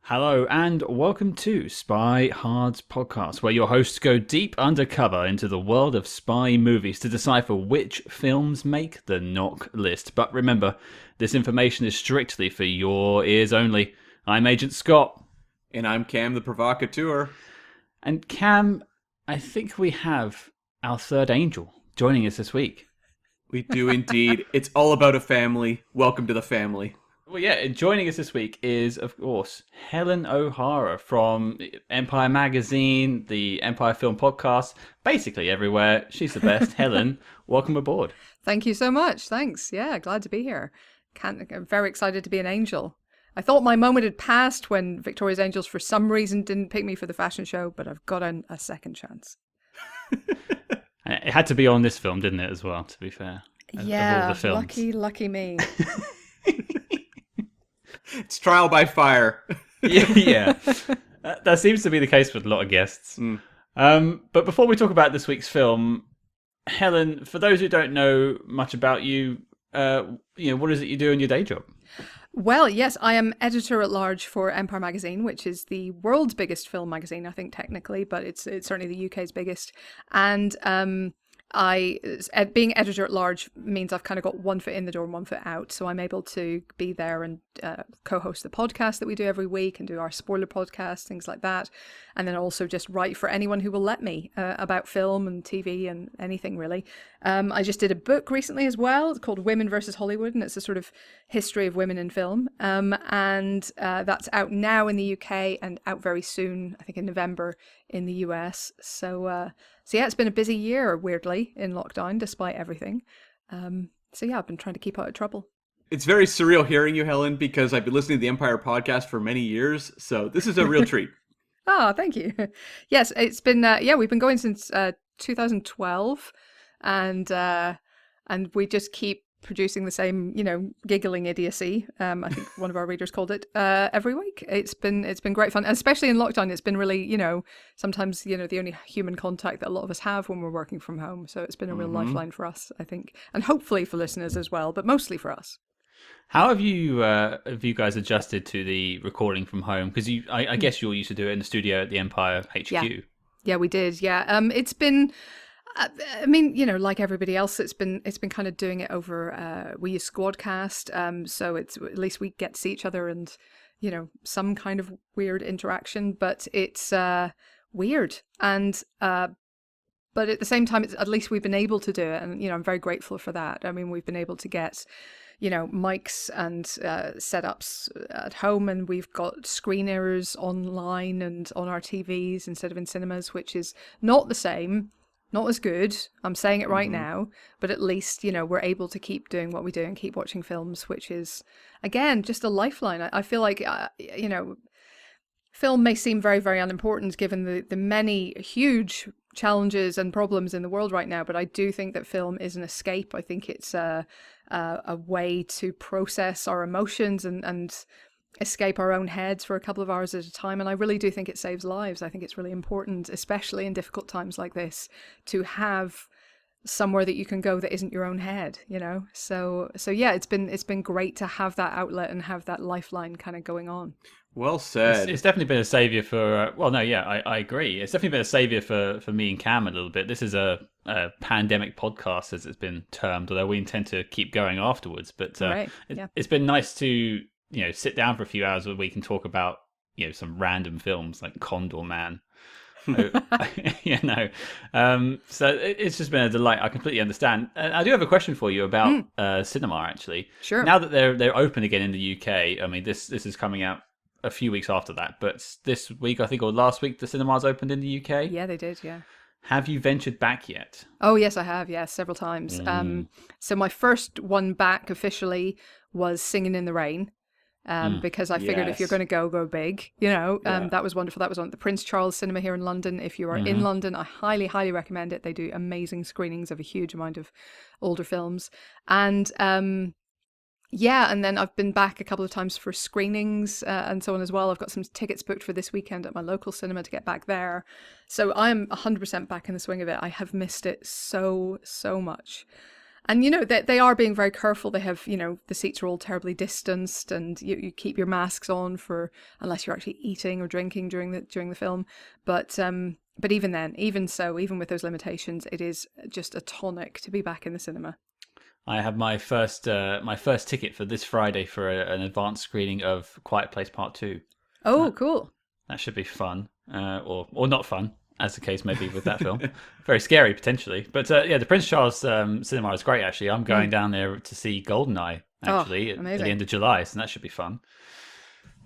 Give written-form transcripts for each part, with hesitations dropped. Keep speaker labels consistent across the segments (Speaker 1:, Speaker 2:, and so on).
Speaker 1: Hello and welcome to SpyHards podcast, where your hosts go deep undercover into the world of spy movies to decipher which films make the knock list. But remember, this information is strictly for your ears only. I'm Agent Scott.
Speaker 2: And I'm Cam the Provocateur.
Speaker 1: And Cam, I think we have our third angel joining us this week.
Speaker 2: We do indeed. It's all about a family. Welcome to the family.
Speaker 1: Well, yeah, joining us this week is, of course, Helen O'Hara from Empire Magazine, the Empire Film Podcast, basically everywhere. She's the best. Helen, welcome aboard.
Speaker 3: Thank you so much. Thanks. Yeah, glad to be here. I'm very excited to be an angel. I thought my moment had passed when Victoria's Angels, for some reason, didn't pick me for the fashion show, but I've got a second chance.
Speaker 1: It had to be on this film, didn't it, as well, to be fair?
Speaker 3: Yeah,
Speaker 1: of all the films.
Speaker 3: lucky me.
Speaker 2: It's trial by fire.
Speaker 1: Yeah. That seems to be the case with a lot of guests. But before we talk about this week's film, Helen, for those who don't know much about you, what is it you do in your day job?
Speaker 3: Well, yes, I am editor-at-large for Empire Magazine, which is the world's biggest film magazine, I think, technically, but it's certainly the UK's biggest. And being editor-at-large means I've kind of got one foot in the door and one foot out, so I'm able to be there and co-host the podcast that we do every week and do our spoiler podcast, things like that, and then also just write for anyone who will let me about film and TV and anything, really. I just did a book recently as well. It's called Women versus Hollywood, and it's a sort of history of women in film, and that's out now in the UK and out very soon, I think in November, in the US. So yeah, it's been a busy year, weirdly, in lockdown, despite everything. So yeah, I've been trying to keep out of trouble.
Speaker 2: It's very surreal hearing you, Helen, because I've been listening to the Empire podcast for many years, so this is a real treat.
Speaker 3: Oh, thank you. Yes, it's been, we've been going since 2012, and we just keep producing the same, giggling idiocy. I think one of our readers called it every week. It's been great fun, especially in lockdown. It's been really, sometimes the only human contact that a lot of us have when we're working from home. So it's been a real lifeline for us, I think, and hopefully for listeners as well, but mostly for us.
Speaker 1: How have you guys adjusted to the recording from home? Because I guess you all used to do it in the studio at the Empire HQ.
Speaker 3: Yeah, we did. Yeah, it's been. I mean, like everybody else, it's been kind of doing it over. We use Squadcast, so it's at least we get to see each other and some kind of weird interaction. But it's weird, and but at the same time, at least we've been able to do it, and I'm very grateful for that. I mean, we've been able to get mics and setups at home, and we've got screeners online and on our TVs instead of in cinemas, which is not the same. Not as good, I'm saying it right now, but at least, we're able to keep doing what we do and keep watching films, which is, again, just a lifeline. I feel like, film may seem very, very unimportant given the many huge challenges and problems in the world right now, but I do think that film is an escape. I think it's a way to process our emotions and escape our own heads for a couple of hours at a time, and I really do think it saves lives. I think it's really important, especially in difficult times like this, to have somewhere that you can go that isn't your own head, so yeah, it's been great to have that outlet and have that lifeline kind of going on.
Speaker 2: Well said.
Speaker 1: It's definitely been a savior for I agree, it's definitely been a savior for me and Cam a little bit. This is a pandemic podcast, as it's been termed, although we intend to keep going afterwards, but it's been nice to sit down for a few hours a week and talk about, some random films like Condor Man. So it's just been a delight. I completely understand. And I do have a question for you about cinema, actually.
Speaker 3: Sure.
Speaker 1: Now that they're open again in the UK, I mean, this is coming out a few weeks after that, but this week, I think, or last week, the cinemas opened in the UK.
Speaker 3: Yeah, they did, yeah.
Speaker 1: Have you ventured back yet?
Speaker 3: Oh, yes, I have, yes, several times. So my first one back officially was Singing in the Rain. Because I figured if you're going to go big, that was wonderful. That was on the Prince Charles Cinema here in London. If you are in London, I highly, highly recommend it. They do amazing screenings of a huge amount of older films. And and then I've been back a couple of times for screenings and so on as well. I've got some tickets booked for this weekend at my local cinema to get back there. So I'm 100% back in the swing of it. I have missed it so, so much. And, they are being very careful. They have, the seats are all terribly distanced, and you keep your masks on unless you're actually eating or drinking during the film. But even then, even with those limitations, it is just a tonic to be back in the cinema.
Speaker 1: I have my first ticket for this Friday for an advanced screening of Quiet Place Part 2.
Speaker 3: Oh, cool.
Speaker 1: That should be fun, or not fun, as the case may be with that film. Very scary, potentially. But the Prince Charles cinema is great, actually. I'm going down there to see GoldenEye, actually, at the end of July, so that should be fun.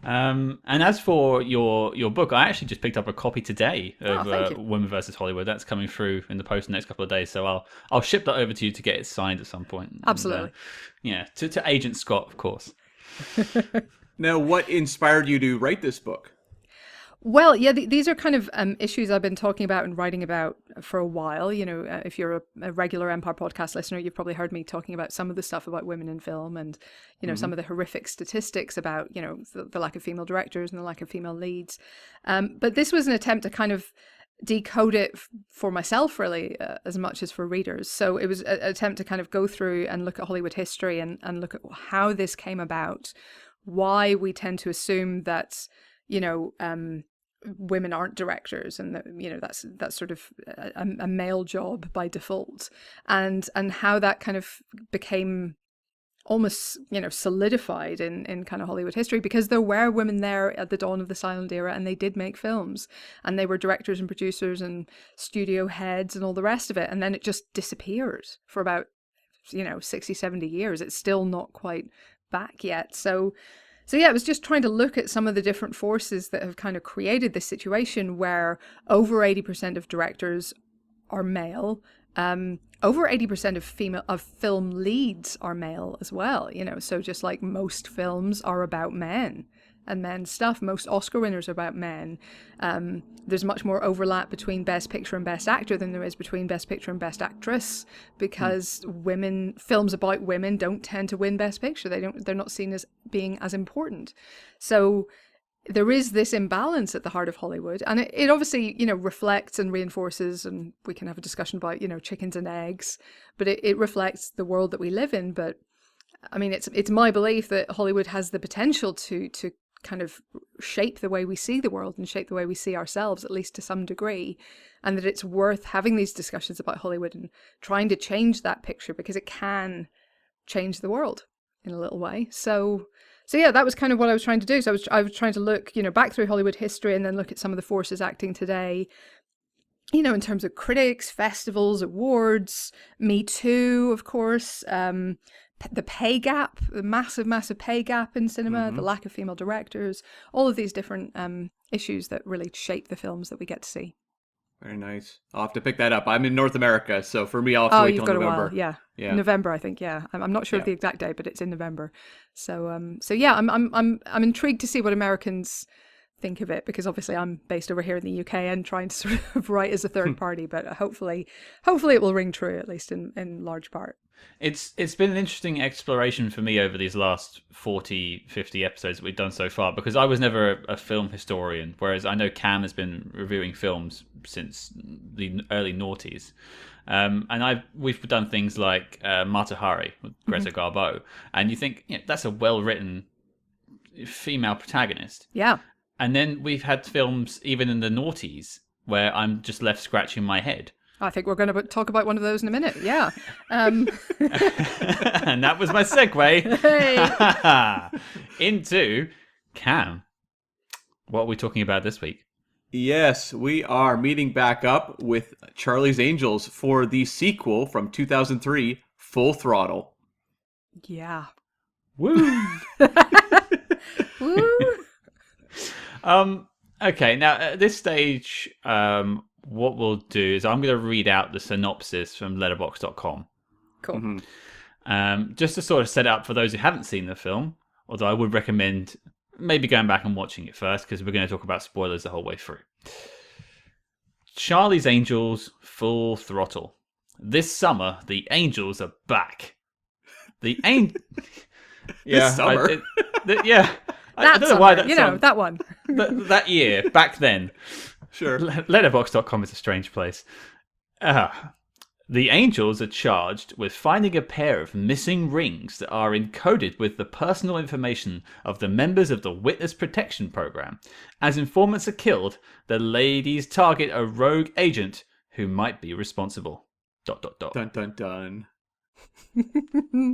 Speaker 1: And as for your book, I actually just picked up a copy today of Women vs. Hollywood. That's coming through in the post in the next couple of days, so I'll ship that over to you to get it signed at some point.
Speaker 3: Absolutely.
Speaker 1: And, to Agent Scott, of course.
Speaker 2: Now, what inspired you to write this book?
Speaker 3: Well, yeah, these are kind of issues I've been talking about and writing about for a while. If you're a regular Empire podcast listener, you've probably heard me talking about some of the stuff about women in film and, some of the horrific statistics about, the lack of female directors and the lack of female leads. But this was an attempt to kind of decode it for myself, really, as much as for readers. So it was an attempt to kind of go through and look at Hollywood history and look at how this came about, why we tend to assume that, women aren't directors, and that's sort of a male job by default, and how that kind of became almost solidified in kind of Hollywood history, because there were women there at the dawn of the silent era, and they did make films, and they were directors and producers and studio heads and all the rest of it, and then it just disappeared for about 60, 70 years. It's still not quite back yet. So yeah, it was just trying to look at some of the different forces that have kind of created this situation where over 80% of directors are male. Over 80% of film leads are male as well. So just like most films are about men and men's stuff, most Oscar winners are about men. There's much more overlap between Best Picture and Best Actor than there is between Best Picture and Best Actress, because films about women don't tend to win Best Picture. They're not seen as being as important. So there is this imbalance at the heart of Hollywood, and it obviously, reflects and reinforces, and we can have a discussion about, chickens and eggs, but it reflects the world that we live in. But I mean, it's my belief that Hollywood has the potential to kind of shape the way we see the world and shape the way we see ourselves, at least to some degree, and that it's worth having these discussions about Hollywood and trying to change that picture, because it can change the world in a little way. So yeah, that was kind of what I was trying to do. So I was trying to look, back through Hollywood history and then look at some of the forces acting today, in terms of critics, festivals, awards, Me Too, of course, the pay gap, the massive pay gap in cinema, the lack of female directors, all of these different issues that really shape the films that we get to see.
Speaker 2: Very nice. I'll have to pick that up. I'm in North America, so for me, I'll have to wait till November.
Speaker 3: A while, yeah. November, I think. Yeah, I'm not sure of the exact date, but it's in November. So yeah, I'm intrigued to see what Americans think of it, because obviously I'm based over here in the UK and trying to sort of write as a third party, but hopefully it will ring true, at least in large part.
Speaker 1: It's been an interesting exploration for me over these last 40, 50 episodes that we've done so far, because I was never a film historian, whereas I know Cam has been reviewing films since the early noughties. And we've done things like Mata Hari with Greta Garbo, and you think that's a well-written female protagonist.
Speaker 3: Yeah.
Speaker 1: And then we've had films even in the noughties where I'm just left scratching my head.
Speaker 3: I think we're going to talk about one of those in a minute. Yeah.
Speaker 1: And that was my segue into Cam. What are we talking about this week?
Speaker 2: Yes, we are meeting back up with Charlie's Angels for the sequel from 2003, Full Throttle.
Speaker 3: Yeah.
Speaker 1: Woo!
Speaker 3: Woo!
Speaker 1: Okay, now at this stage, what we'll do is I'm going to read out the synopsis from letterboxd.com.
Speaker 3: Cool.
Speaker 1: Just to sort of set it up for those who haven't seen the film, although I would recommend maybe going back and watching it first, because we're going to talk about spoilers the whole way through. Charlie's Angels, Full Throttle. This summer, the Angels are back. The
Speaker 2: This summer?
Speaker 3: That
Speaker 1: I don't know
Speaker 3: summer,
Speaker 1: why that
Speaker 3: that one.
Speaker 1: that year, back then.
Speaker 2: Sure.
Speaker 1: Letterboxd.com is a strange place. The Angels are charged with finding a pair of missing rings that are encoded with the personal information of the members of the Witness Protection Program. As informants are killed, the ladies target a rogue agent who might be responsible. ...
Speaker 2: Dun dun dun.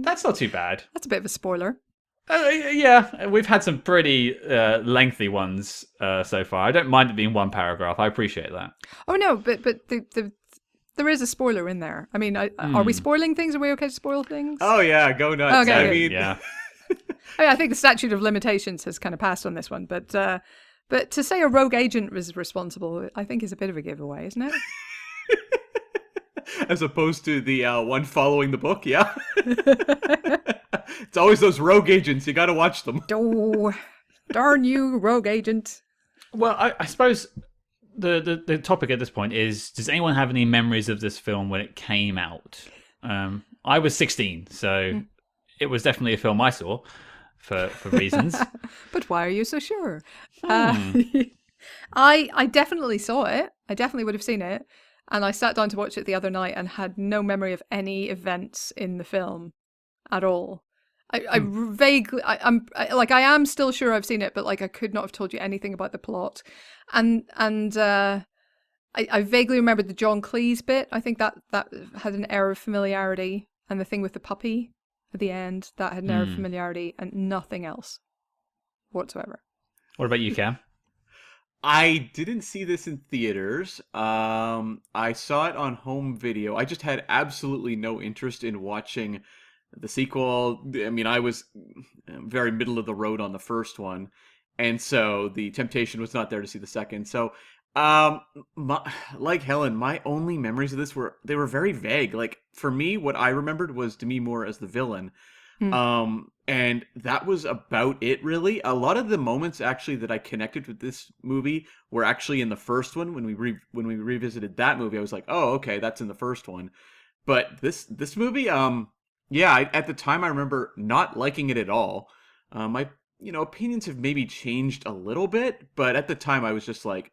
Speaker 1: That's not too bad.
Speaker 3: That's a bit of a spoiler.
Speaker 1: Yeah, we've had some pretty lengthy ones so far. I don't mind it being one paragraph. I appreciate that.
Speaker 3: Oh no, but there is a spoiler in there. I mean, are we spoiling things? Are we okay to spoil things?
Speaker 2: Oh yeah, go nuts.
Speaker 3: Okay,
Speaker 2: I mean,
Speaker 1: yeah.
Speaker 3: I think the statute of limitations has kind of passed on this one, but to say a rogue agent was responsible, I think is a bit of a giveaway, isn't it?
Speaker 2: As opposed to the one following the book, yeah. It's always those rogue agents. You got to watch them.
Speaker 3: Oh, darn you, rogue agent.
Speaker 1: Well, I suppose the topic at this point is: does anyone have any memories of this film when it came out? I was 16, so it was definitely a film I saw for reasons.
Speaker 3: But why are you so sure? I definitely saw it. I definitely would have seen it. And I sat down to watch it the other night and had no memory of any events in the film at all. I vaguely, I am still sure I've seen it, but like I could not have told you anything about the plot. And I vaguely remember the John Cleese bit. I think that had an air of familiarity, and the thing with the puppy at the end, that had an air of familiarity, and nothing else whatsoever.
Speaker 1: What about you, Cam?
Speaker 2: I didn't see this in theaters. I saw it on home video. I just had absolutely no interest in watching the sequel. I mean, I was very middle of the road on the first one, and so the temptation was not there to see the second. So, like Helen, my only memories of this were very vague. Like for me, what I remembered was Demi Moore as the villain. And that was about it, really. A lot of the moments actually that I connected with this movie were actually in the first one. When we revisited that movie, I was like, oh, okay, that's in the first one. But this movie, at the time I remember not liking it at all. My opinions have maybe changed a little bit, but at the time I was just like,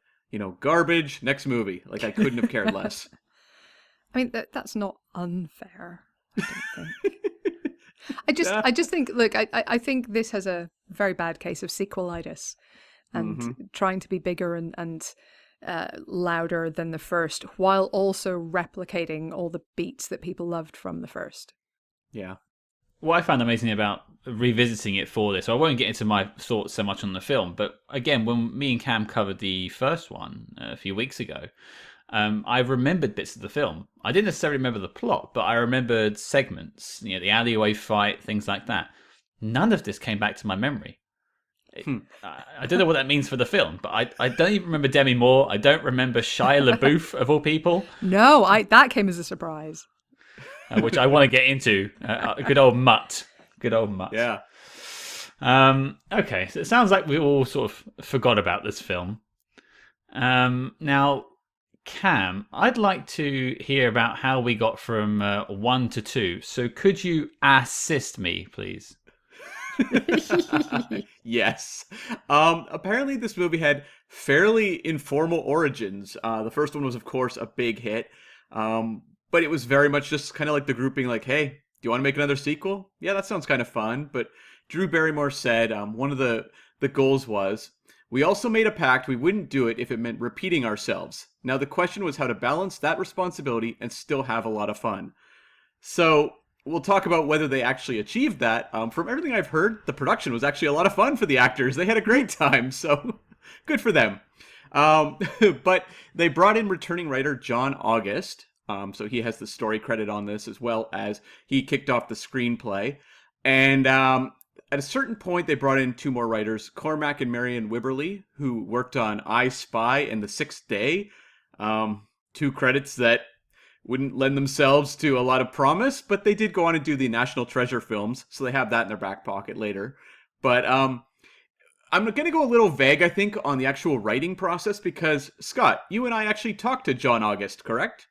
Speaker 2: garbage. Next movie. Like I couldn't have cared less.
Speaker 3: I mean, that's not unfair, I don't think. I just think, look, I think this has a very bad case of sequelitis and trying to be bigger and louder than the first, while also replicating all the beats that people loved from the first.
Speaker 2: Yeah.
Speaker 1: What I found amazing about revisiting it for this, I won't get into my thoughts so much on the film, but again, when me and Cam covered the first one a few weeks ago, I remembered bits of the film. I didn't necessarily remember the plot, but I remembered segments, the alleyway fight, things like that. None of this came back to my memory. I don't know what that means for the film, but I don't even remember Demi Moore. I don't remember Shia LaBeouf, of all people.
Speaker 3: No, that came as a surprise.
Speaker 1: Which I want to get into. Good old Mutt. Good old Mutt.
Speaker 2: Yeah.
Speaker 1: Okay, so it sounds like we all sort of forgot about this film. Now, Cam, I'd like to hear about how we got from 1 to 2. So could you assist me, please?
Speaker 2: Yes. Apparently this movie had fairly informal origins. The first one was, of course, a big hit. But it was very much just kind of like the grouping, like, hey, do you want to make another sequel? Yeah, that sounds kind of fun. But Drew Barrymore said one of the goals was, we also made a pact we wouldn't do it if it meant repeating ourselves. Now the question was how to balance that responsibility and still have a lot of fun. So we'll talk about whether they actually achieved that. From everything I've heard, the production was actually a lot of fun for the actors. They had a great time, so good for them. But they brought in returning writer John August. So he has the story credit on this, as well as he kicked off the screenplay. And at a certain point, they brought in 2 more writers, Cormac and Marion Wibberley, who worked on I, Spy and The Sixth Day. 2 credits that wouldn't lend themselves to a lot of promise, but they did go on and do the National Treasure films, so they have that in their back pocket later. But I'm going to go a little vague, I think, on the actual writing process, because, Scott, you and I actually talked to John August, correct?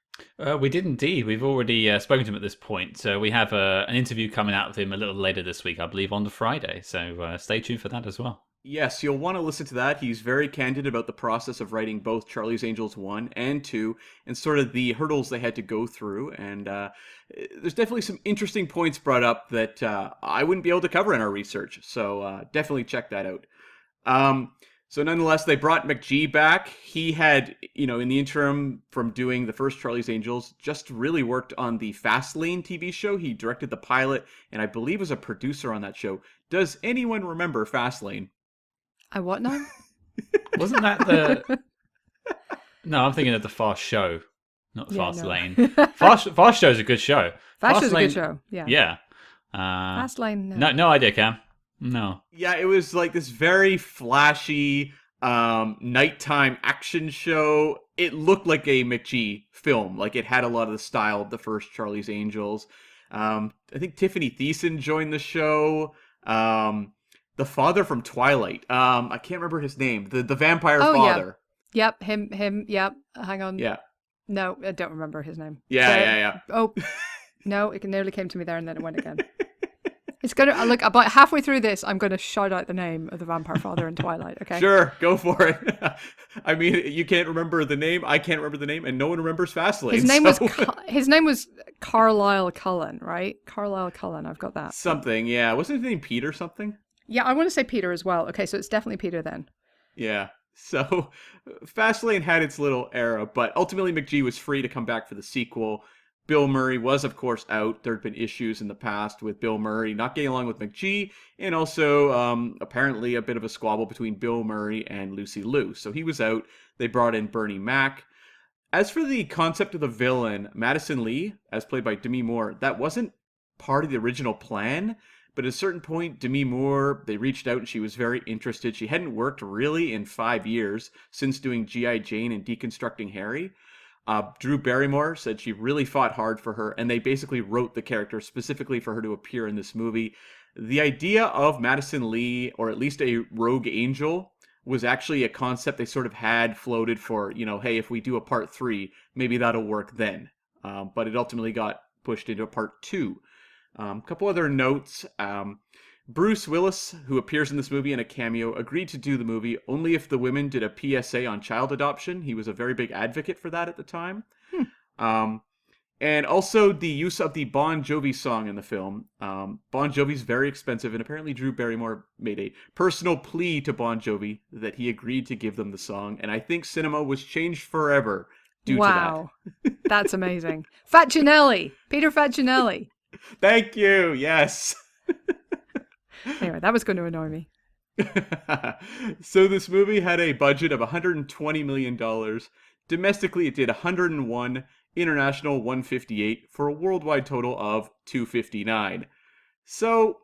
Speaker 1: We did indeed. We've already spoken to him at this point. So we have an interview coming out with him a little later this week, I believe, on the Friday. So stay tuned for that as well.
Speaker 2: Yes, you'll want to listen to that. He's very candid about the process of writing both Charlie's Angels 1 and 2 and sort of the hurdles they had to go through. And there's definitely some interesting points brought up that I wouldn't be able to cover in our research. So definitely check that out. So nonetheless, they brought McG back. He had, in the interim from doing the first Charlie's Angels, just really worked on the Fastlane TV show. He directed the pilot and I believe was a producer on that show. Does anyone remember Fastlane?
Speaker 3: I what now?
Speaker 1: Wasn't that the... No, I'm thinking of the Fast Show, not Fast Lane. Fast Show is a good show.
Speaker 3: Fast Show's a good show, yeah.
Speaker 1: Yeah.
Speaker 3: Fast Lane,
Speaker 1: no idea, Cam. No.
Speaker 2: Yeah, it was like this very flashy nighttime action show. It looked like a McG film. Like it had a lot of the style of the first Charlie's Angels. I think Tiffany Thiessen joined the show. The father from Twilight. I can't remember his name. The vampire father.
Speaker 3: Yeah. Yep, him. Yep. Hang on.
Speaker 2: Yeah.
Speaker 3: No, I don't remember his name.
Speaker 2: Yeah.
Speaker 3: Oh, no, it nearly came to me there and then it went again. It's gonna look about halfway through this. I'm gonna shout out the name of the vampire father in Twilight. Okay.
Speaker 2: Sure, go for it. I mean, you can't remember the name. I can't remember the name, and no one remembers Fastlane.
Speaker 3: His name was Carlisle Cullen, right? Carlisle Cullen. I've got that.
Speaker 2: Something. Yeah. Wasn't his name Peter something?
Speaker 3: Yeah, I want to say Peter as well. Okay, so it's definitely Peter then.
Speaker 2: Yeah. So Fastlane had its little era, but ultimately McG was free to come back for the sequel. Bill Murray was, of course, out. There had been issues in the past with Bill Murray not getting along with McG, and also apparently a bit of a squabble between Bill Murray and Lucy Liu. So he was out. They brought in Bernie Mac. As for the concept of the villain, Madison Lee, as played by Demi Moore, that wasn't part of the original plan. But at a certain point, Demi Moore, they reached out and she was very interested. She hadn't worked really in 5 years since doing G.I. Jane and Deconstructing Harry. Drew Barrymore said she really fought hard for her, and they basically wrote the character specifically for her to appear in this movie. The idea of Madison Lee, or at least a rogue angel, was actually a concept they sort of had floated for, hey, if we do a part 3, maybe that'll work then. But it ultimately got pushed into a part 2. A couple other notes. Bruce Willis, who appears in this movie in a cameo, agreed to do the movie only if the women did a PSA on child adoption. He was a very big advocate for that at the time. And also the use of the Bon Jovi song in the film. Bon Jovi's very expensive, and apparently Drew Barrymore made a personal plea to Bon Jovi that he agreed to give them the song. And I think cinema was changed forever due to that.
Speaker 3: Wow, that's amazing. Facinelli, Peter Facinelli.
Speaker 2: Thank you. Yes.
Speaker 3: Anyway, that was going to annoy me.
Speaker 2: So this movie had a budget of $120 million. Domestically, it did 101, international 158, for a worldwide total of 259. So,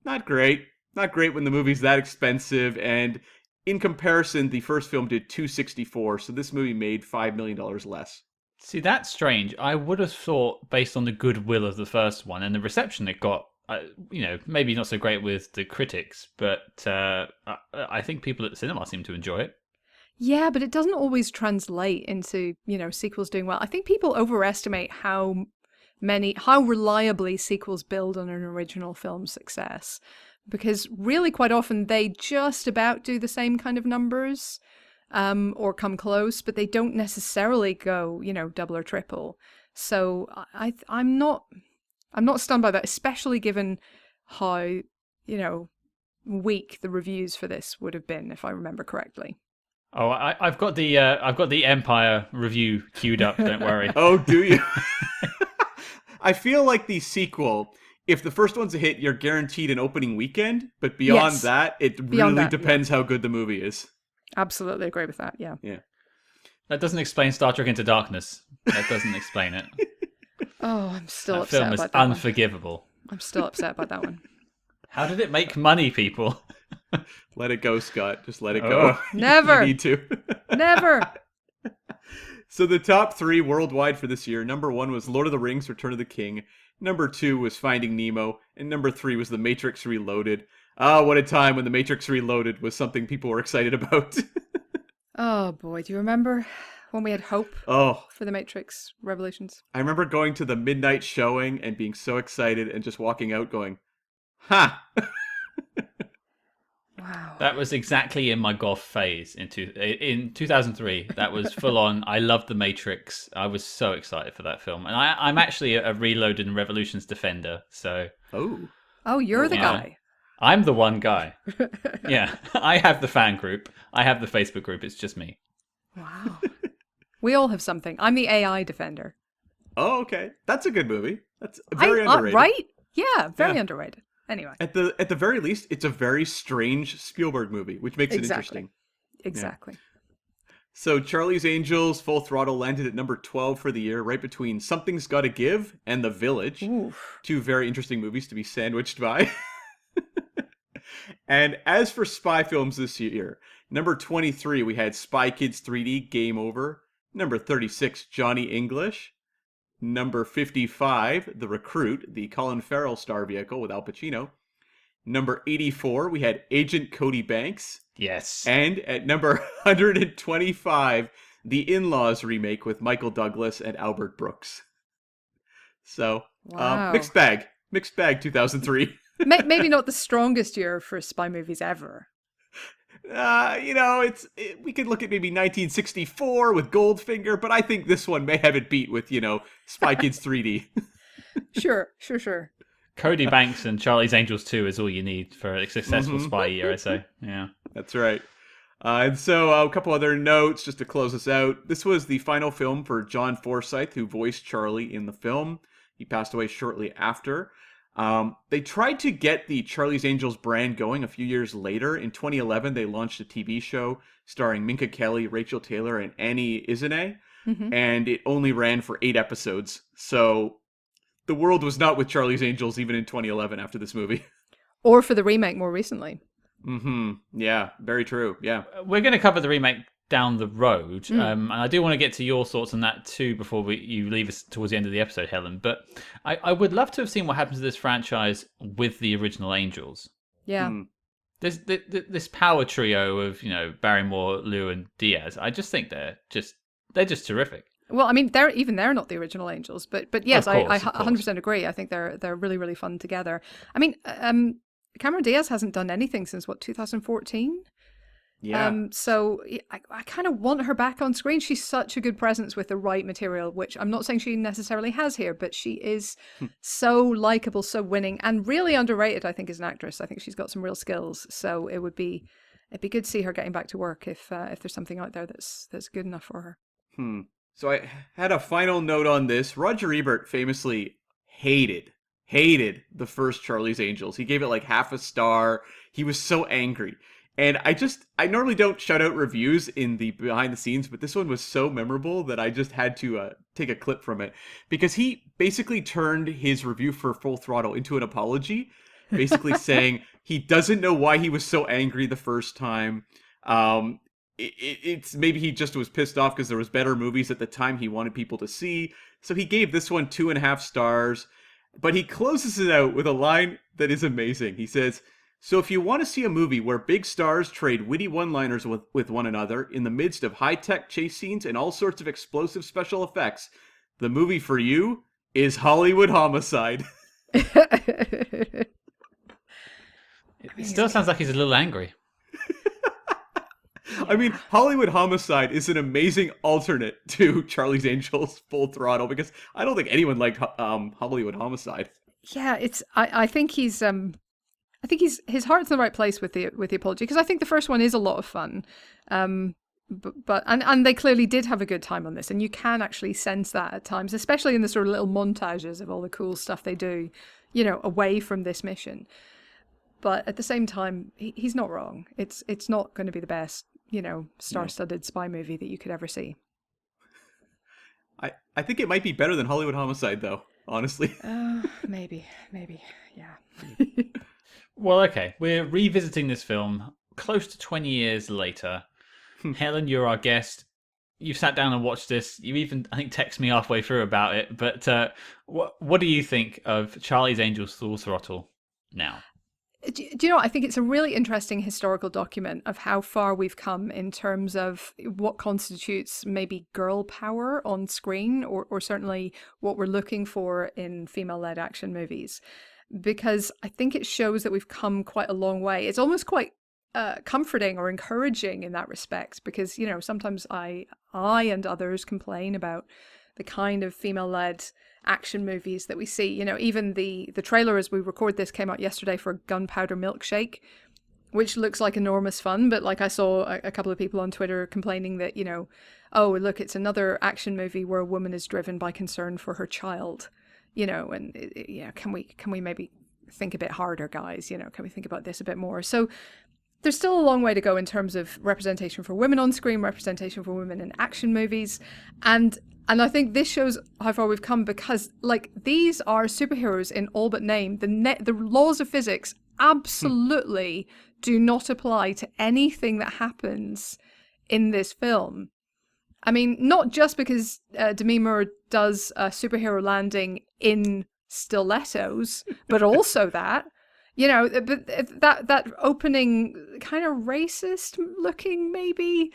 Speaker 2: not great. Not great when the movie's that expensive, and in comparison, the first film did 264, so this movie made $5 million less.
Speaker 1: See, that's strange. I would have thought, based on the goodwill of the first one and the reception it got, maybe not so great with the critics, but I think people at the cinema seem to enjoy it.
Speaker 3: Yeah, but it doesn't always translate into, sequels doing well. I think people overestimate how reliably sequels build on an original film's success. Because really, quite often, they just about do the same kind of numbers. Or come close, but they don't necessarily go, double or triple. So I'm not stunned by that, especially given how, weak the reviews for this would have been, if I remember correctly.
Speaker 1: Oh, I've got the Empire review queued up. Don't worry.
Speaker 2: Oh, do you? I feel like the sequel, if the first one's a hit, you're guaranteed an opening weekend. But beyond that, it really depends how good the movie is.
Speaker 3: Absolutely agree with that, yeah.
Speaker 2: Yeah.
Speaker 1: That doesn't explain Star Trek Into Darkness. That doesn't explain it.
Speaker 3: Oh, I'm still
Speaker 1: that
Speaker 3: upset
Speaker 1: film is
Speaker 3: about that
Speaker 1: unforgivable.
Speaker 3: one. I'm still upset about that one.
Speaker 1: How did it make money, people?
Speaker 2: Let it go, Scott. Just let it go.
Speaker 3: Never.
Speaker 2: You need to.
Speaker 3: Never.
Speaker 2: So the top 3 worldwide for this year, number 1 was Lord of the Rings, Return of the King. Number 2 was Finding Nemo. And number 3 was The Matrix Reloaded. What a time when The Matrix Reloaded was something people were excited about.
Speaker 3: Oh, boy. Do you remember when we had hope for The Matrix Revolutions?
Speaker 2: I remember going to the midnight showing and being so excited and just walking out going, ha!
Speaker 3: Wow.
Speaker 1: That was exactly in my goth phase in 2003. That was full on. I loved The Matrix. I was so excited for that film. And I'm actually a Reloaded and Revolutions defender. So.
Speaker 3: Oh, you're the guy.
Speaker 1: I'm the one guy. Yeah. I have the fan group. I have the Facebook group. It's just me.
Speaker 3: Wow. We all have something. I'm the AI defender.
Speaker 2: Oh, okay. That's a good movie. That's very underrated.
Speaker 3: Right? Yeah, very underrated. Anyway.
Speaker 2: At the very least, it's a very strange Spielberg movie, which makes it interesting.
Speaker 3: Exactly.
Speaker 2: Yeah. So Charlie's Angels Full Throttle landed at number 12 for the year, right between Something's Gotta Give and The Village.
Speaker 3: Oof.
Speaker 2: Two very interesting movies to be sandwiched by. And as for spy films this year, number 23, we had Spy Kids 3D, Game Over. Number 36, Johnny English. Number 55, The Recruit, the Colin Farrell star vehicle with Al Pacino. Number 84, we had Agent Cody Banks.
Speaker 1: Yes.
Speaker 2: And at number 125, The In-Laws remake with Michael Douglas and Albert Brooks. So,
Speaker 3: wow.
Speaker 2: Mixed bag. Mixed bag 2003.
Speaker 3: Maybe not the strongest year for spy movies ever.
Speaker 2: We could look at maybe 1964 with Goldfinger, but I think this one may have it beat with, Spy Kids 3D.
Speaker 3: Sure.
Speaker 1: Cody Banks and Charlie's Angels 2 is all you need for a successful spy year, I say. Yeah.
Speaker 2: That's right. And so a couple other notes just to close us out. This was the final film for John Forsythe, who voiced Charlie in the film. He passed away shortly after. They tried to get the Charlie's Angels brand going a few years later. In 2011, they launched a TV show starring Minka Kelly, Rachel Taylor, and Annie Isenay, and it only ran for 8 episodes. So the world was not with Charlie's Angels even in 2011 after this movie.
Speaker 3: Or for the remake more recently.
Speaker 2: Yeah, very true. Yeah.
Speaker 1: We're going to cover the remake down the road, and I do want to get to your thoughts on that too before you leave us towards the end of the episode, Helen. But I would love to have seen what happens to this franchise with the original Angels.
Speaker 3: Yeah.
Speaker 1: This power trio of Barrymore, Liu, and Diaz. I just think they're just terrific.
Speaker 3: Well, I mean, they're not the original Angels, but yes,
Speaker 1: of course,
Speaker 3: I 100% agree. I think they're really, really fun together. I mean, Cameron Diaz hasn't done anything since 2014.
Speaker 2: Yeah.
Speaker 3: So I kind of want her back on screen. She's such a good presence with the right material, which I'm not saying she necessarily has here, but she is so likable, so winning, and really underrated, I think, as an actress. I think she's got some real skills. So it'd be good to see her getting back to work if there's something out there that's good enough for her.
Speaker 2: So I had a final note on this. Roger Ebert famously hated the first Charlie's Angels. He gave it like half a star. He was so angry. And I normally don't shout out reviews in the behind the scenes, but this one was so memorable that I just had to take a clip from it. Because he basically turned his review for Full Throttle into an apology, basically saying he doesn't know why he was so angry the first time. It's maybe he just was pissed off because there was better movies at the time he wanted people to see. So he gave this one 2.5 stars. But he closes it out with a line that is amazing. He says, "So if you want to see a movie where big stars trade witty one-liners with one another in the midst of high-tech chase scenes and all sorts of explosive special effects, the movie for you is Hollywood Homicide."
Speaker 1: It still sounds like he's a little angry.
Speaker 2: I mean, Hollywood Homicide is an amazing alternate to Charlie's Angels Full Throttle because I don't think anyone liked Hollywood Homicide.
Speaker 3: Yeah, I think his heart's in the right place with the apology, because I think the first one is a lot of fun. But they clearly did have a good time on this, and you can actually sense that at times, especially in the sort of little montages of all the cool stuff they do, away from this mission. But at the same time, he's not wrong. It's not going to be the best, star-studded spy movie that you could ever see.
Speaker 2: I think it might be better than Hollywood Homicide, though, honestly.
Speaker 3: Maybe, yeah.
Speaker 1: Well, okay, we're revisiting this film close to 20 years later. Helen, you're our guest. You've sat down and watched this. You even, I think, texted me halfway through about it. But what do you think of Charlie's Angels Full Throttle now?
Speaker 3: Do you know what? I think it's a really interesting historical document of how far we've come in terms of what constitutes maybe girl power on screen, or certainly what we're looking for in female-led action movies. Because I think it shows that we've come quite a long way. It's almost quite comforting or encouraging in that respect, because sometimes I and others complain about the kind of female-led action movies that we see. Even the trailer as we record this came out yesterday for Gunpowder Milkshake, which looks like enormous fun, but like I saw a couple of people on Twitter complaining that oh look, it's another action movie where a woman is driven by concern for her child, and can we maybe think a bit harder, guys? Can we think about this a bit more? So there's still a long way to go in terms of representation for women on screen, representation for women in action movies. And I think this shows how far we've come, because these are superheroes in all but name. The laws of physics absolutely do not apply to anything that happens in this film. I mean, not just because Demi Moore does a superhero landing in stilettos, but also that. But that opening kind of racist looking maybe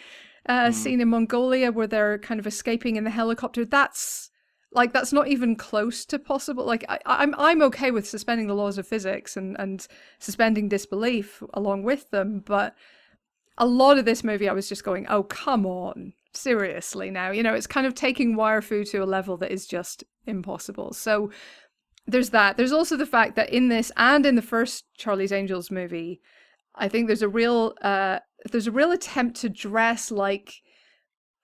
Speaker 3: scene in Mongolia where they're kind of escaping in the helicopter, that's not even close to possible. I'm okay with suspending the laws of physics and suspending disbelief along with them, but a lot of this movie I was just going, oh come on, seriously now. It's kind of taking wire fu to a level that is just impossible. So there's that. There's also the fact that in this and in the first Charlie's Angels movie, I think there's a real attempt to dress like,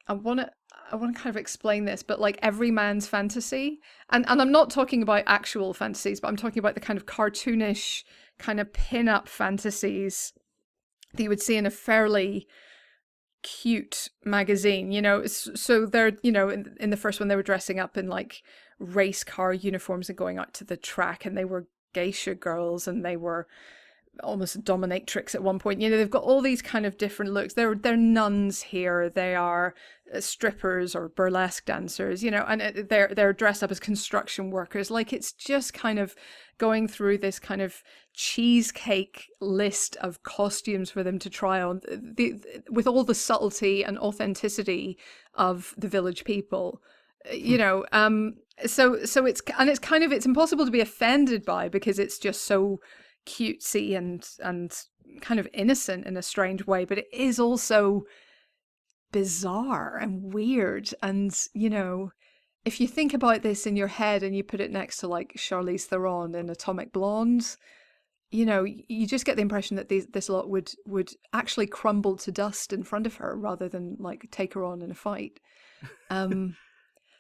Speaker 3: I want to kind of explain this, but like every man's fantasy. And I'm not talking about actual fantasies, but I'm talking about the kind of cartoonish kind of pin-up fantasies that you would see in a fairly cute magazine, so they're, in the first one they were dressing up in like race car uniforms and going out to the track, and they were geisha girls and they were almost dominatrix at one point. They've got all these kind of different looks. They're nuns here, they are strippers or burlesque dancers, and they're dressed up as construction workers. It's just kind of going through this kind of cheesecake list of costumes for them to try on, with all the subtlety and authenticity of the village people. So it's impossible to be offended by, because it's just so cutesy and kind of innocent in a strange way, but it is also bizarre and weird. And if you think about this in your head and you put it next to like Charlize Theron in Atomic Blonde, you just get the impression that this lot would actually crumble to dust in front of her rather than like take her on in a fight.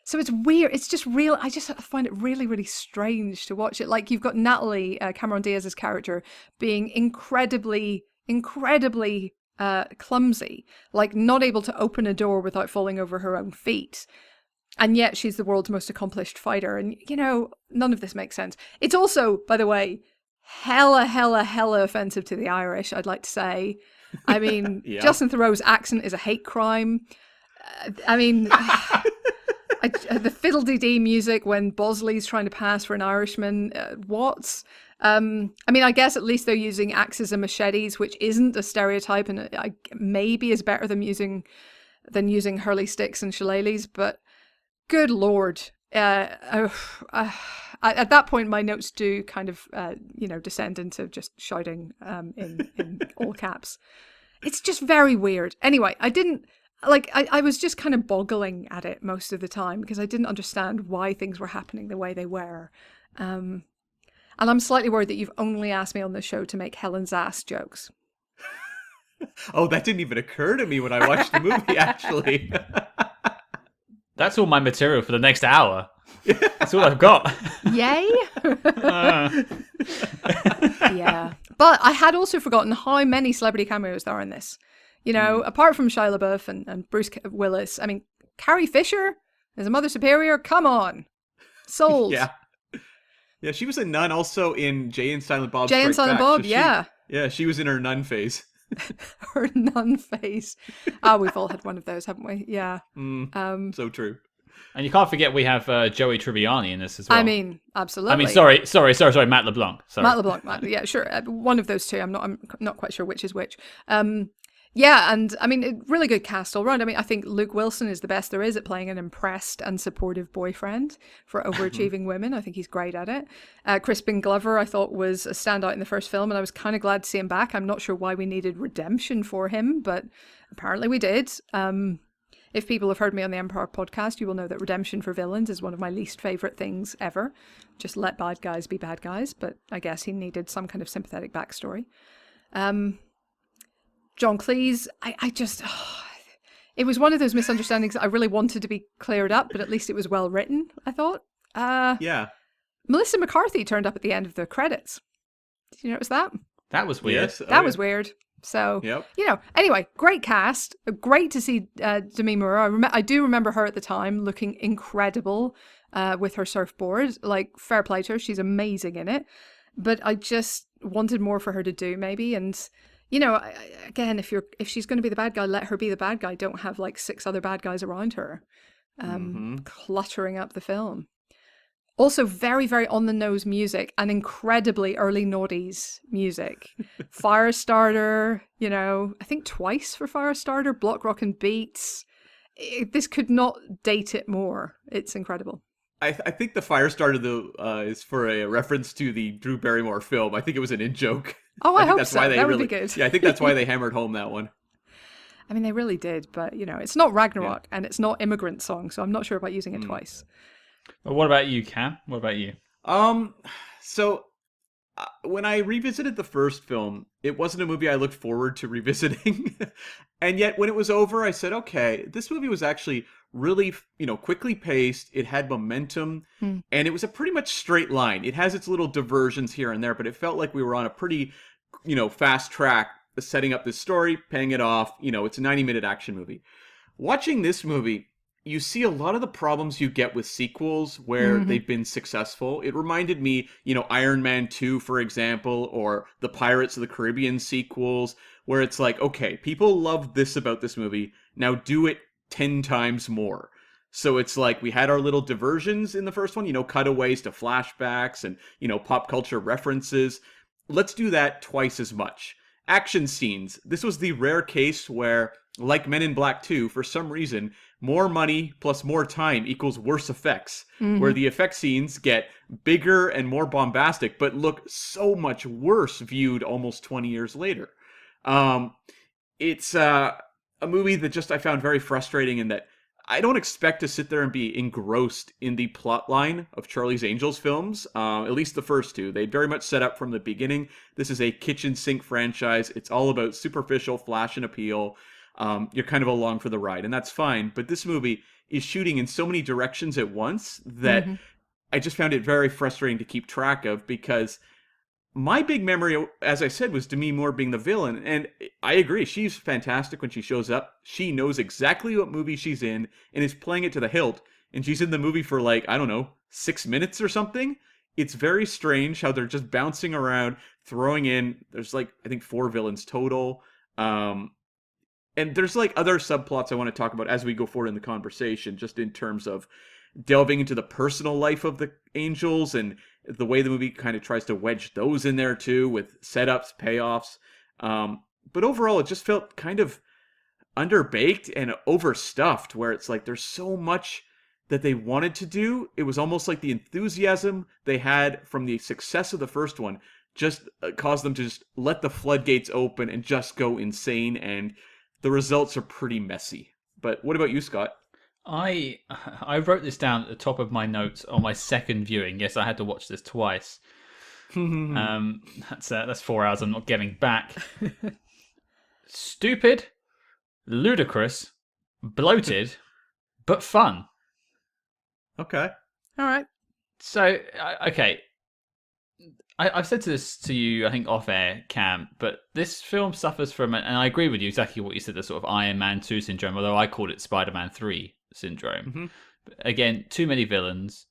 Speaker 3: So it's weird. It's just real. I just find it really, really strange to watch it. Like, you've got Natalie, Cameron Diaz's character, being incredibly, incredibly clumsy, like not able to open a door without falling over her own feet. And yet she's the world's most accomplished fighter. And, none of this makes sense. It's also, by the way, hella offensive to the Irish, I'd like to say. I mean, yeah. Justin Theroux's accent is a hate crime. The fiddle-dee-dee music when Bosley's trying to pass for an Irishman. What? I guess at least they're using axes and machetes, which isn't a stereotype, and maybe is better than using hurley sticks and shillelaghs. But good lord, at that point my notes do kind of descend into just shouting in all caps. It's just very weird. Anyway, I was just kind of boggling at it most of the time because I didn't understand why things were happening the way they were. And I'm slightly worried that you've only asked me on the show to make Helen's ass jokes.
Speaker 2: Oh, that didn't even occur to me when I watched the movie, actually.
Speaker 1: That's all my material for the next hour. That's all I've got.
Speaker 3: Yay! Yeah. But I had also forgotten how many celebrity cameos there are in this. Apart from Shia LaBeouf and Bruce Willis, Carrie Fisher as a Mother Superior, come on. Sold.
Speaker 2: Yeah. Yeah, she was a nun also in Jay and Silent Bob
Speaker 3: Jay and Silent Bob, so yeah.
Speaker 2: She was in her nun phase.
Speaker 3: Her nun phase. We've all had one of those, haven't we? Yeah.
Speaker 2: So true.
Speaker 1: And you can't forget we have Joey Tribbiani in this as well.
Speaker 3: Absolutely.
Speaker 1: Sorry, Matt LeBlanc. Sorry.
Speaker 3: Matt LeBlanc, yeah, sure. One of those two. I'm not quite sure which is which. Yeah, and I mean, really good cast all round. I mean, I think Luke Wilson is the best there is at playing an impressed and supportive boyfriend for overachieving women. I think he's great at it. Crispin Glover, I thought, was a standout in the first film, and I was kind of glad to see him back. I'm not sure why we needed redemption for him, but apparently we did. If people have heard me on the Empire podcast, you will know that redemption for villains is one of my least favorite things ever. Just let bad guys be bad guys, but I guess he needed some kind of sympathetic backstory. John Cleese, it was one of those misunderstandings that I really wanted to be cleared up, but at least it was well written, I thought.
Speaker 2: Yeah.
Speaker 3: Melissa McCarthy turned up at the end of the credits. Did you notice that?
Speaker 1: That was weird.
Speaker 2: Yes.
Speaker 3: That was weird. So, anyway, great cast. Great to see Demi Moore. I do remember her at the time looking incredible with her surfboard. Like, fair play to her. She's amazing in it. But I just wanted more for her to do, maybe. And, again, if she's going to be the bad guy, let her be the bad guy. Don't have, like, 6 other bad guys around her cluttering up the film. Also, very, very on-the-nose music and incredibly early noughties music. Firestarter, I think twice for Firestarter, Block Rock and Beats. This could not date it more. It's incredible.
Speaker 2: I think the Firestarter, though, is for a reference to the Drew Barrymore film. I think it was an in-joke.
Speaker 3: Oh, I hope so. That would be good.
Speaker 2: Yeah, I think that's why they hammered home that one.
Speaker 3: I mean, they really did, but, it's not Ragnarok, and it's not Immigrant Song, so I'm not sure about using it twice.
Speaker 1: Well, what about you, Cam? What about you?
Speaker 2: So when I revisited the first film, it wasn't a movie I looked forward to revisiting. And yet when it was over, I said, okay, this movie was actually really, quickly paced. It had momentum and it was a pretty much straight line. It has its little diversions here and there, but it felt like we were on a pretty, fast track setting up this story, paying it off. It's a 90-minute action movie. Watching this movie, you see a lot of the problems you get with sequels where they've been successful. It reminded me, Iron Man 2, for example, or the Pirates of the Caribbean sequels, where it's like, okay, people love this about this movie. Now do it 10 times more. So it's like we had our little diversions in the first one, cutaways to flashbacks and, pop culture references. Let's do that twice as much. Action scenes. This was the rare case where, like Men in Black 2, for some reason, more money plus more time equals worse effects, where the effect scenes get bigger and more bombastic, but look so much worse viewed almost 20 years later. It's a movie that just I found very frustrating in that I don't expect to sit there and be engrossed in the plot line of Charlie's Angels films, at least the first two. They very much set up from the beginning. This is a kitchen sink franchise. It's all about superficial flash and appeal. You're kind of along for the ride, and that's fine. But this movie is shooting in so many directions at once that I just found it very frustrating to keep track of, because my big memory, as I said, was Demi Moore being the villain. And I agree, she's fantastic when she shows up. She knows exactly what movie she's in and is playing it to the hilt. And she's in the movie for 6 minutes or something. It's very strange how they're just bouncing around, throwing in, there's I think 4 villains total. And there's other subplots I want to talk about as we go forward in the conversation, just in terms of delving into the personal life of the Angels and the way the movie kind of tries to wedge those in there too, with setups, payoffs. But overall, it just felt kind of underbaked and overstuffed, where it's like there's so much that they wanted to do. It was almost like the enthusiasm they had from the success of the first one just caused them to just let the floodgates open and just go insane, and the results are pretty messy. But what about you, Scott?
Speaker 1: I wrote this down at the top of my notes on my second viewing. Yes, I had to watch this twice. That's 4 hours I'm not getting back. Stupid, ludicrous, bloated, but fun.
Speaker 2: Okay.
Speaker 3: All right.
Speaker 1: So, okay. I've said this to you, I think, off-air, Cam, but this film suffers from, and I agree with you exactly what you said, the sort of Iron Man 2 syndrome, although I called it Spider-Man 3 syndrome. Again, too many villains,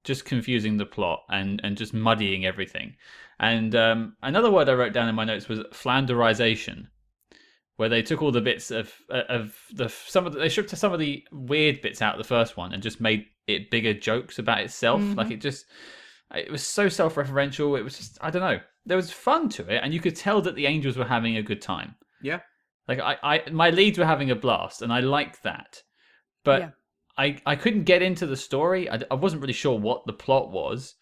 Speaker 1: just confusing the plot and just muddying everything. And another word I wrote down in my notes was flanderization, where they took all the bits of they stripped some of the weird bits out of the first one and just made it bigger jokes about itself. It was so self-referential. It was just, I don't know. There was fun to it, and you could tell that the Angels were having a good time.
Speaker 2: Yeah.
Speaker 1: Like my leads were having a blast, and I liked that, but I couldn't get into the story. I wasn't really sure what the plot was,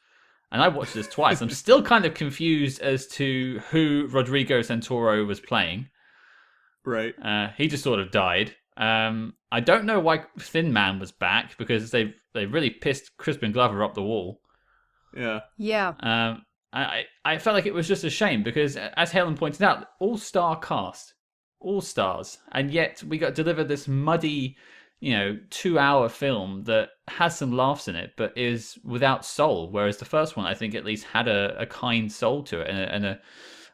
Speaker 1: and I watched this twice. I'm still kind of confused as to who Rodrigo Santoro was playing.
Speaker 2: Right.
Speaker 1: He just sort of died. I don't know why Thin Man was back, because they really pissed Crispin Glover up the wall.
Speaker 2: Yeah.
Speaker 3: Yeah.
Speaker 1: I felt like it was just a shame, because, as Helen pointed out, all-star cast, all stars, and yet we got delivered this muddy, 2-hour film that has some laughs in it, but is without soul. Whereas the first one, I think, at least had a kind soul to it and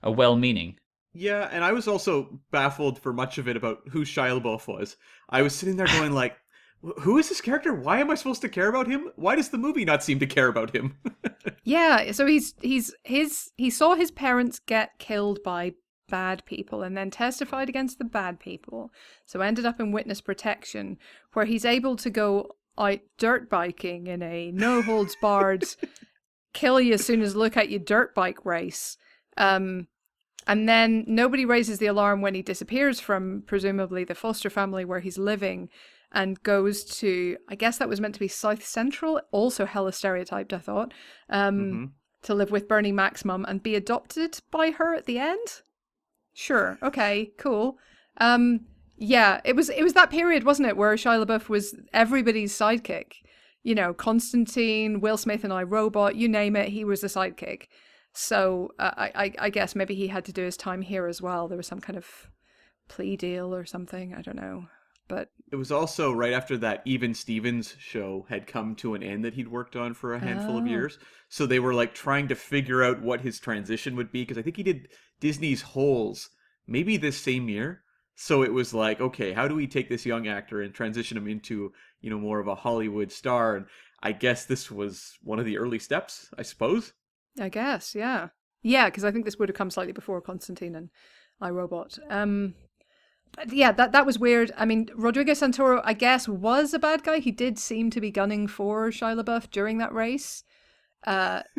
Speaker 1: a well-meaning.
Speaker 2: Yeah, and I was also baffled for much of it about who Shia LaBeouf was. I was sitting there going like, who is this character? Why am I supposed to care about him? Why does the movie not seem to care about him?
Speaker 3: Yeah, so he saw his parents get killed by bad people and then testified against the bad people. So ended up in witness protection, where he's able to go out dirt biking in a no holds barred, kill you as soon as look at you dirt bike race. And then nobody raises the alarm when he disappears from presumably the foster family where he's living, and goes to, I guess that was meant to be South Central, also hella stereotyped, I thought, to live with Bernie Mac's mum and be adopted by her at the end. Sure, okay, cool. Yeah, it was that period, wasn't it, where Shia LaBeouf was everybody's sidekick. Constantine, Will Smith and iRobot, you name it, he was the sidekick. So I guess maybe he had to do his time here as well. There was some kind of plea deal or something. I don't know. But
Speaker 2: it was also right after that Even Stevens show had come to an end that he'd worked on for a handful of years. So they were like trying to figure out what his transition would be, because I think he did Disney's Holes maybe this same year. So it was like, okay, how do we take this young actor and transition him into, more of a Hollywood star? And I guess this was one of the early steps, I suppose.
Speaker 3: I guess, yeah. Yeah, because I think this would have come slightly before Constantine and iRobot. But yeah, that was weird. I mean, Rodrigo Santoro, I guess, was a bad guy. He did seem to be gunning for Shia LaBeouf during that race.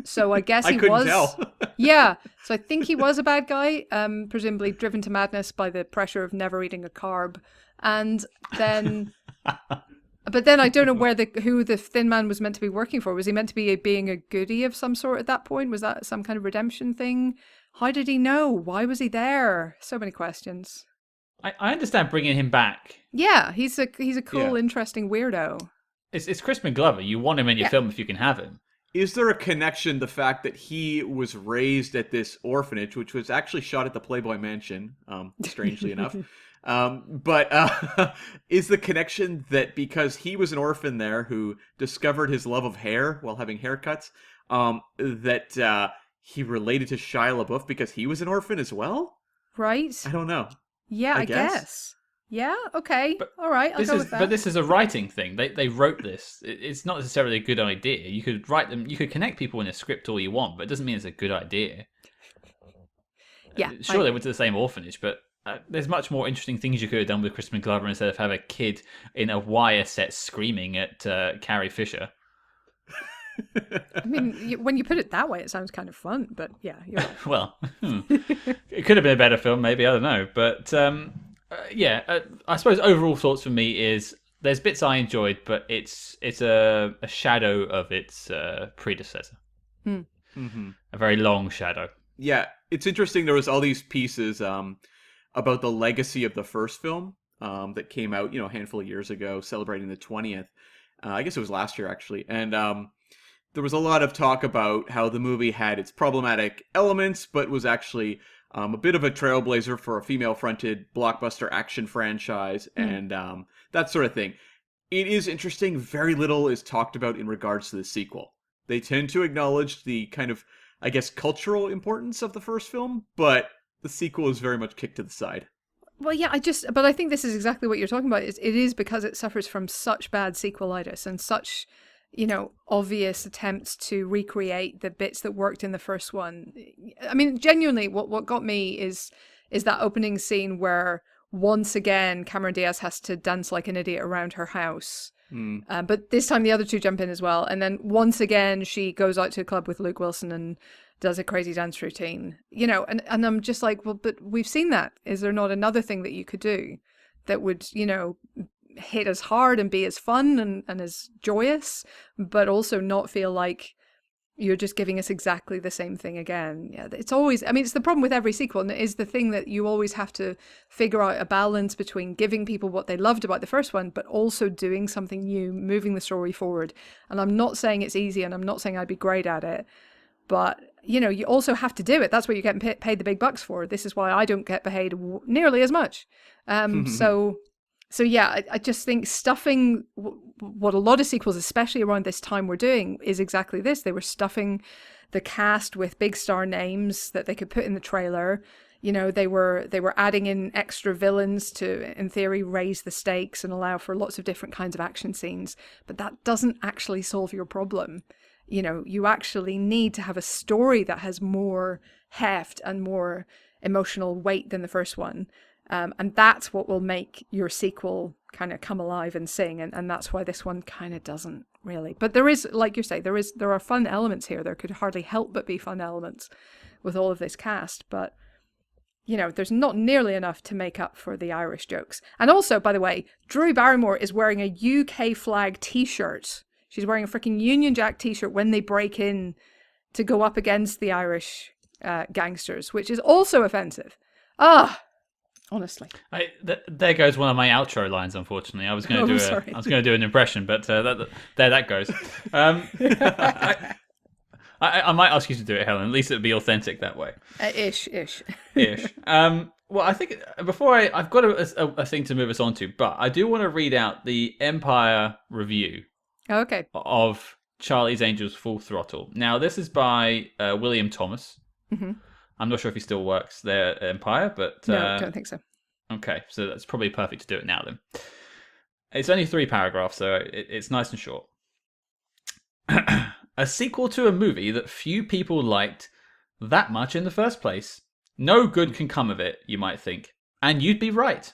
Speaker 3: So I guess he
Speaker 2: couldn't
Speaker 3: was.
Speaker 2: Tell.
Speaker 3: Yeah, so I think he was a bad guy, presumably driven to madness by the pressure of never eating a carb. And then... But then I don't know who the Thin Man was meant to be working for. Was he meant to be being a goodie of some sort at that point? Was that some kind of redemption thing? How did he know? Why was he there? So many questions.
Speaker 1: I understand bringing him back.
Speaker 3: Yeah, he's a cool, interesting weirdo.
Speaker 1: It's Crispin Glover. You want him in your film if you can have him.
Speaker 2: Is there a connection, the fact that he was raised at this orphanage, which was actually shot at the Playboy Mansion, strangely enough? But is the connection that because he was an orphan there who discovered his love of hair while having haircuts, that he related to Shia LaBeouf because he was an orphan as well?
Speaker 3: Right.
Speaker 2: I don't know.
Speaker 3: Yeah, I guess. Yeah, okay. All right, I'll go with that.
Speaker 1: But this is a writing thing. They wrote this. It's not necessarily a good idea. You could write them, you could connect people in a script all you want, but it doesn't mean it's a good idea.
Speaker 3: Yeah.
Speaker 1: Sure, they went to the same orphanage, but there's much more interesting things you could have done with Crispin Glover instead of have a kid in a wire set screaming at Carrie Fisher.
Speaker 3: I mean, when you put it that way, it sounds kind of fun, but yeah, you're right.
Speaker 1: Well, it could have been a better film, maybe, I don't know. But I suppose overall thoughts for me is there's bits I enjoyed, but it's a shadow of its predecessor.
Speaker 2: Mm-hmm.
Speaker 1: A very long shadow.
Speaker 2: Yeah, it's interesting. There was all these pieces about the legacy of the first film that came out, a handful of years ago, celebrating the 20th. I guess it was last year, actually. And there was a lot of talk about how the movie had its problematic elements, but was actually a bit of a trailblazer for a female-fronted blockbuster action franchise and that sort of thing. It is interesting. Very little is talked about in regards to the sequel. They tend to acknowledge the kind of, I guess, cultural importance of the first film, but the sequel is very much kicked to the side.
Speaker 3: Well, yeah, but I think this is exactly what you're talking about. It is because it suffers from such bad sequelitis and such, obvious attempts to recreate the bits that worked in the first one. I mean, genuinely, what got me is that opening scene where once again Cameron Diaz has to dance like an idiot around her house. But this time the other two jump in as well. And then once again, she goes out to a club with Luke Wilson and does a crazy dance routine, you know, and I'm just like, well, but we've seen that. Is there not another thing that you could do that would, you know, hit as hard and be as fun and as joyous, but also not feel like you're just giving us exactly the same thing again? Yeah, it's always, I mean, it's the problem with every sequel, and it is the thing that you always have to figure out a balance between giving people what they loved about the first one, but also doing something new, moving the story forward. And I'm not saying it's easy, and I'm not saying I'd be great at it, but you know, you also have to do it. That's what you're getting paid the big bucks for. This is why I don't get paid nearly as much. So yeah, I just think stuffing what a lot of sequels, especially around this time, were doing is exactly this. They were stuffing the cast with big star names that they could put in the trailer. You know, they were adding in extra villains to, in theory, raise the stakes and allow for lots of different kinds of action scenes. But that doesn't actually solve your problem. You know, you actually need to have a story that has more heft and more emotional weight than the first one. And that's what will make your sequel kind of come alive and sing. And that's why this one kind of doesn't really. But there is, like you say, there are fun elements here. There could hardly help but be fun elements with all of this cast. But, you know, there's not nearly enough to make up for the Irish jokes. And also, by the way, Drew Barrymore is wearing a UK flag t-shirt. She's wearing a freaking Union Jack t-shirt when they break in to go up against the Irish gangsters, which is also offensive. Honestly,
Speaker 1: there goes one of my outro lines. Unfortunately, I was going to do an impression, but there that goes. I might ask you to do it, Helen. At least it would be authentic that way.
Speaker 3: Ish.
Speaker 1: Well, I think before I've got a thing to move us on to, but I do want to read out the Empire review.
Speaker 3: Okay.
Speaker 1: Of Charlie's Angels Full Throttle. Now, this is by William Thomas.
Speaker 3: Mm-hmm.
Speaker 1: I'm not sure if he still works there at Empire, but...
Speaker 3: No, I don't think so.
Speaker 1: Okay, so that's probably perfect to do it now then. It's only 3 paragraphs, so it's nice and short. A sequel to a movie that few people liked that much in the first place. No good can come of it, you might think. And you'd be right.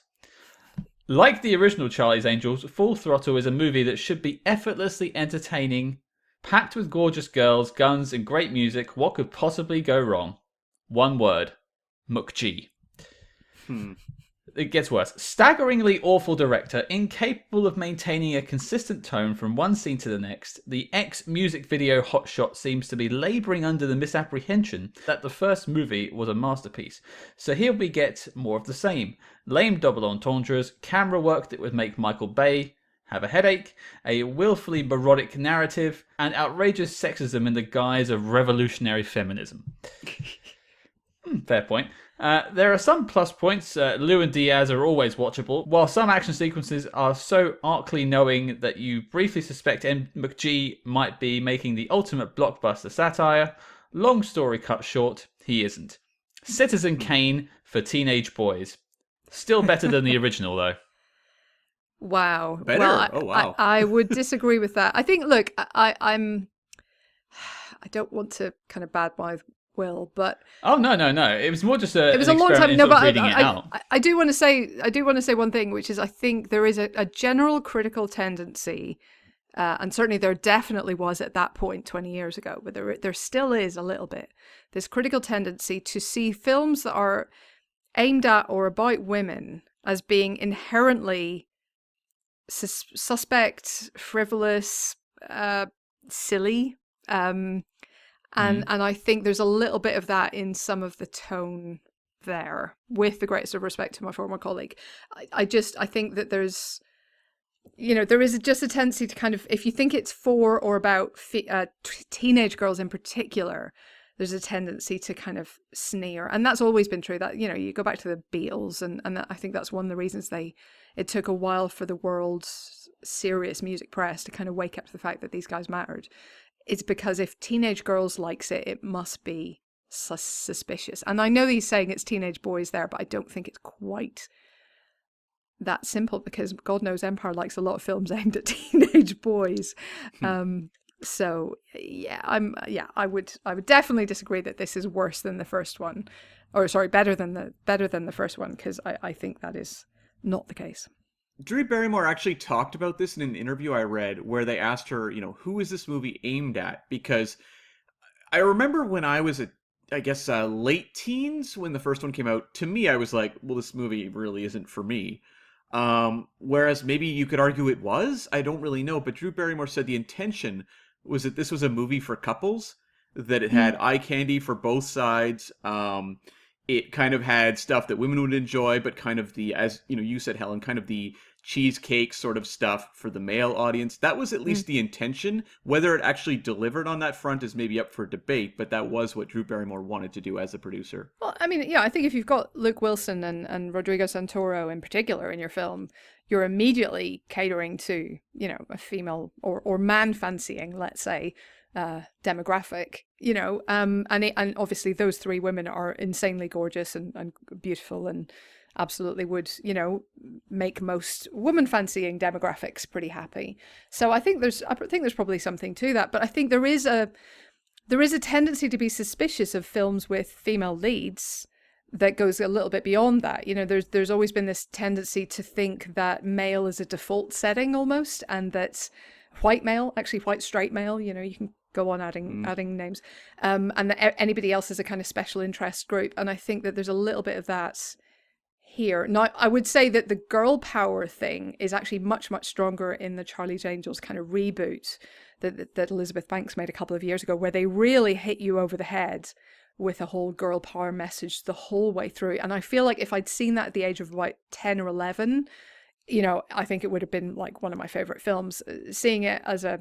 Speaker 1: Like the original Charlie's Angels, Full Throttle is a movie that should be effortlessly entertaining, packed with gorgeous girls, guns, and great music. What could possibly go wrong? One word. McG. It gets worse. Staggeringly awful director, incapable of maintaining a consistent tone from one scene to the next. The ex-music video hotshot seems to be labouring under the misapprehension that the first movie was a masterpiece. So here we get more of the same. Lame double entendres, camera work that would make Michael Bay have a headache, a willfully parodic narrative, and outrageous sexism in the guise of revolutionary feminism. Fair point. There are some plus points. Lou and Diaz are always watchable, while some action sequences are so artfully knowing that you briefly suspect McG might be making the ultimate blockbuster satire. Long story cut short, he isn't. Citizen Kane for teenage boys. Still better than the original, though.
Speaker 3: Wow.
Speaker 2: Better?
Speaker 3: Well,
Speaker 2: wow.
Speaker 3: I would disagree with that. I think, look, I don't want to kind of badmouth Will, but
Speaker 1: no. It was more just
Speaker 3: it was a long time. No, but I do want to say one thing, which is I think there is a general critical tendency, and certainly there definitely was at that point 20 years ago, but there still is a little bit this critical tendency to see films that are aimed at or about women as being inherently suspect, frivolous, silly. And I think there's a little bit of that in some of the tone there, with the greatest of respect to my former colleague. I think that there is just a tendency to kind of, if you think it's for or about teenage girls in particular, there's a tendency to kind of sneer. And that's always been true. That, you know, you go back to the Beatles, and I think that's one of the reasons it took a while for the world's serious music press to kind of wake up to the fact that these guys mattered. It's because if teenage girls likes it, it must be suspicious. And I know he's saying it's teenage boys there, but I don't think it's quite that simple, because God knows Empire likes a lot of films aimed at teenage boys. So yeah, I would definitely disagree that this is worse than the first one, or sorry, better than the first one, because I think that is not the case.
Speaker 2: Drew Barrymore actually talked about this in an interview I read where they asked her, who is this movie aimed at? Because I remember when I was late teens when the first one came out. To me, I was like, well, this movie really isn't for me. Whereas maybe you could argue it was. I don't really know. But Drew Barrymore said the intention was that this was a movie for couples, that it had eye candy for both sides. It kind of had stuff that women would enjoy, but kind of as you said, Helen, kind of the cheesecake sort of stuff for the male audience. That was at least the intention. Whether it actually delivered on that front is maybe up for debate, but that was what Drew Barrymore wanted to do as a producer.
Speaker 3: Well, I mean, yeah, I think if you've got Luke Wilson and Rodrigo Santoro in particular in your film, you're immediately catering to, a female or man fancying, let's say, demographic, and obviously those three women are insanely gorgeous and beautiful and absolutely would, make most woman fancying demographics pretty happy. So I think there's probably something to that, but I think there is a tendency to be suspicious of films with female leads that goes a little bit beyond that. There's always been this tendency to think that male is a default setting almost, and that white straight male, you can go on adding names, and that anybody else is a kind of special interest group. And I think that there's a little bit of that here. Now, I would say that the girl power thing is actually much, much stronger in the Charlie's Angels kind of reboot that Elizabeth Banks made a couple of years ago, where they really hit you over the head with a whole girl power message the whole way through. And I feel like if I'd seen that at the age of about 10 or 11, I think it would have been like one of my favorite films. Seeing it as a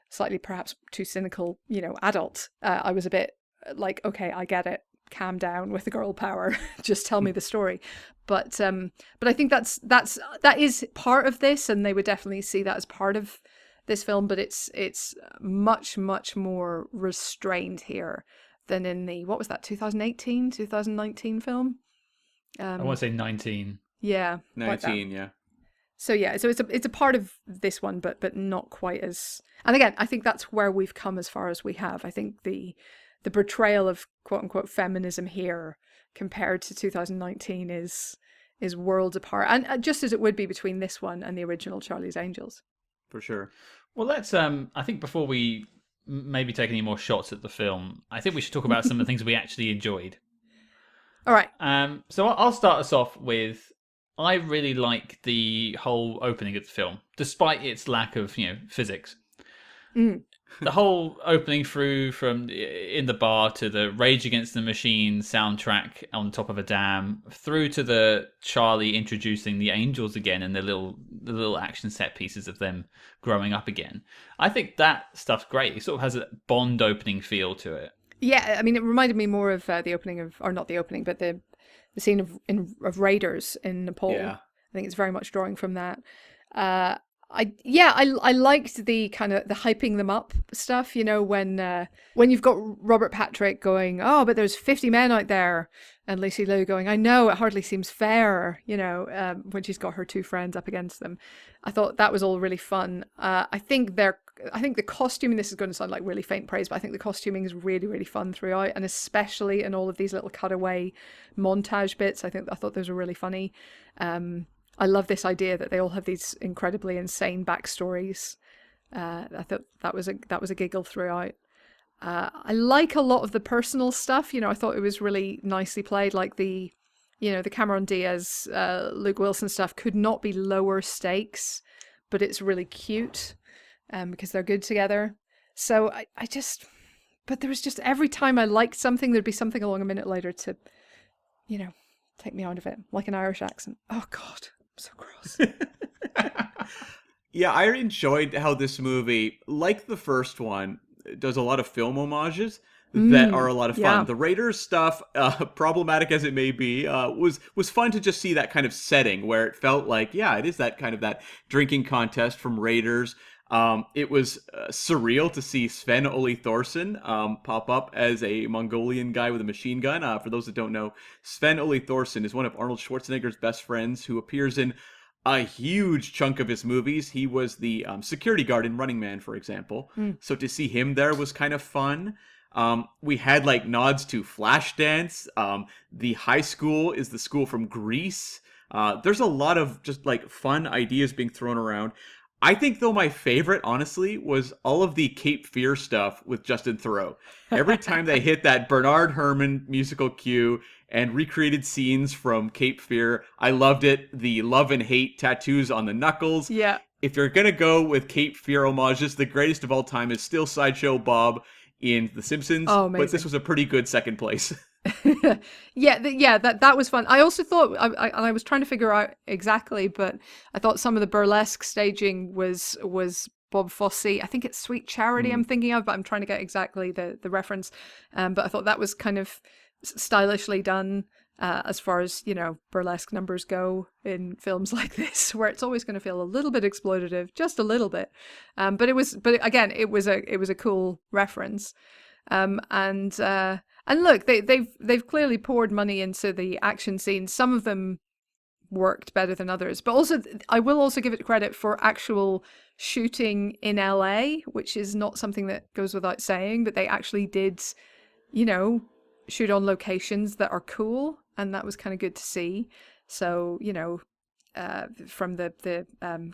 Speaker 3: slightly perhaps too cynical, adult, I was a bit like, okay, I get it. Calm down with the girl power. Just tell me the story. But I think that is part of this, and they would definitely see that as part of this film. But it's much, much more restrained here than in the 2018, 2019 film.
Speaker 1: I want to say 19.
Speaker 3: Yeah,
Speaker 2: 19. Yeah.
Speaker 3: So it's a part of this one, but not quite as. And again, I think that's where we've come as far as we have. I think the portrayal of quote unquote feminism here compared to 2019 is worlds apart, and just as it would be between this one and the original Charlie's Angels.
Speaker 2: For sure.
Speaker 1: Well, let's I think before we maybe take any more shots at the film, I think we should talk about some of the things we actually enjoyed.
Speaker 3: All right.
Speaker 1: So I'll start us off with, I really like the whole opening of the film, despite its lack of, physics. The whole opening through from in the bar to the Rage Against the Machine soundtrack on top of a dam, through to the Charlie introducing the Angels again and the little action set pieces of them growing up again. I think that stuff's great. It sort of has a Bond opening feel to it.
Speaker 3: Yeah, I mean, it reminded me more of the opening of, or not the opening, but the scene of Raiders in Nepal. Yeah. I think it's very much drawing from that. I liked the kind of the hyping them up stuff, when you've got Robert Patrick going, oh, but there's 50 men out there, and Lucy Liu going, I know, it hardly seems fair, when she's got her two friends up against them. I thought that was all really fun. I think the costuming, this is going to sound like really faint praise, but I think the costuming is really, really fun throughout, and especially in all of these little cutaway montage bits. I thought those were really funny. I love this idea that they all have these incredibly insane backstories. I thought that was a giggle throughout. I like a lot of the personal stuff. I thought it was really nicely played. Like the Cameron Diaz, Luke Wilson stuff could not be lower stakes, but it's really cute because they're good together. So but there was just, every time I liked something, there'd be something along a minute later to, take me out of it, like an Irish accent. Oh God. So gross.
Speaker 2: Yeah, I enjoyed how this movie, like the first one, does a lot of film homages that are a lot of fun. Yeah. The Raiders stuff, problematic as it may be, was fun to just see that kind of setting where it felt like, yeah, it is that kind of that drinking contest from Raiders. It was surreal to see Sven-Ole Thorsen pop up as a Mongolian guy with a machine gun. For those that don't know, Sven-Ole Thorsen is one of Arnold Schwarzenegger's best friends who appears in a huge chunk of his movies. He was the security guard in Running Man, for example. So to see him there was kind of fun. We had like nods to Flashdance. The high school is the school from Grease. There's a lot of just like fun ideas being thrown around. I think, though, my favorite, honestly, was all of the Cape Fear stuff with Justin Theroux. Every time they hit that Bernard Herrmann musical cue and recreated scenes from Cape Fear, I loved it. The love and hate tattoos on the knuckles.
Speaker 3: Yeah.
Speaker 2: If you're going to go with Cape Fear homages, the greatest of all time is still Sideshow Bob in The Simpsons.
Speaker 3: Oh, amazing.
Speaker 2: But this was a pretty good second place.
Speaker 3: That was fun. I also thought I was trying to figure out exactly, but I thought some of the burlesque staging was Bob Fosse. I think it's Sweet Charity I'm thinking of, but I'm trying to get exactly the reference. But I thought that was kind of stylishly done as far as, you know, burlesque numbers go in films like this, where it's always going to feel a little bit exploitative, just a little bit. But again, it was a cool reference. And look, they've clearly poured money into the action scenes. Some of them worked better than others, but also I will also give it credit for actual shooting in LA, which is not something that goes without saying. But they actually did, you know, shoot on locations that are cool, and that was kind of good to see. So, you know, from the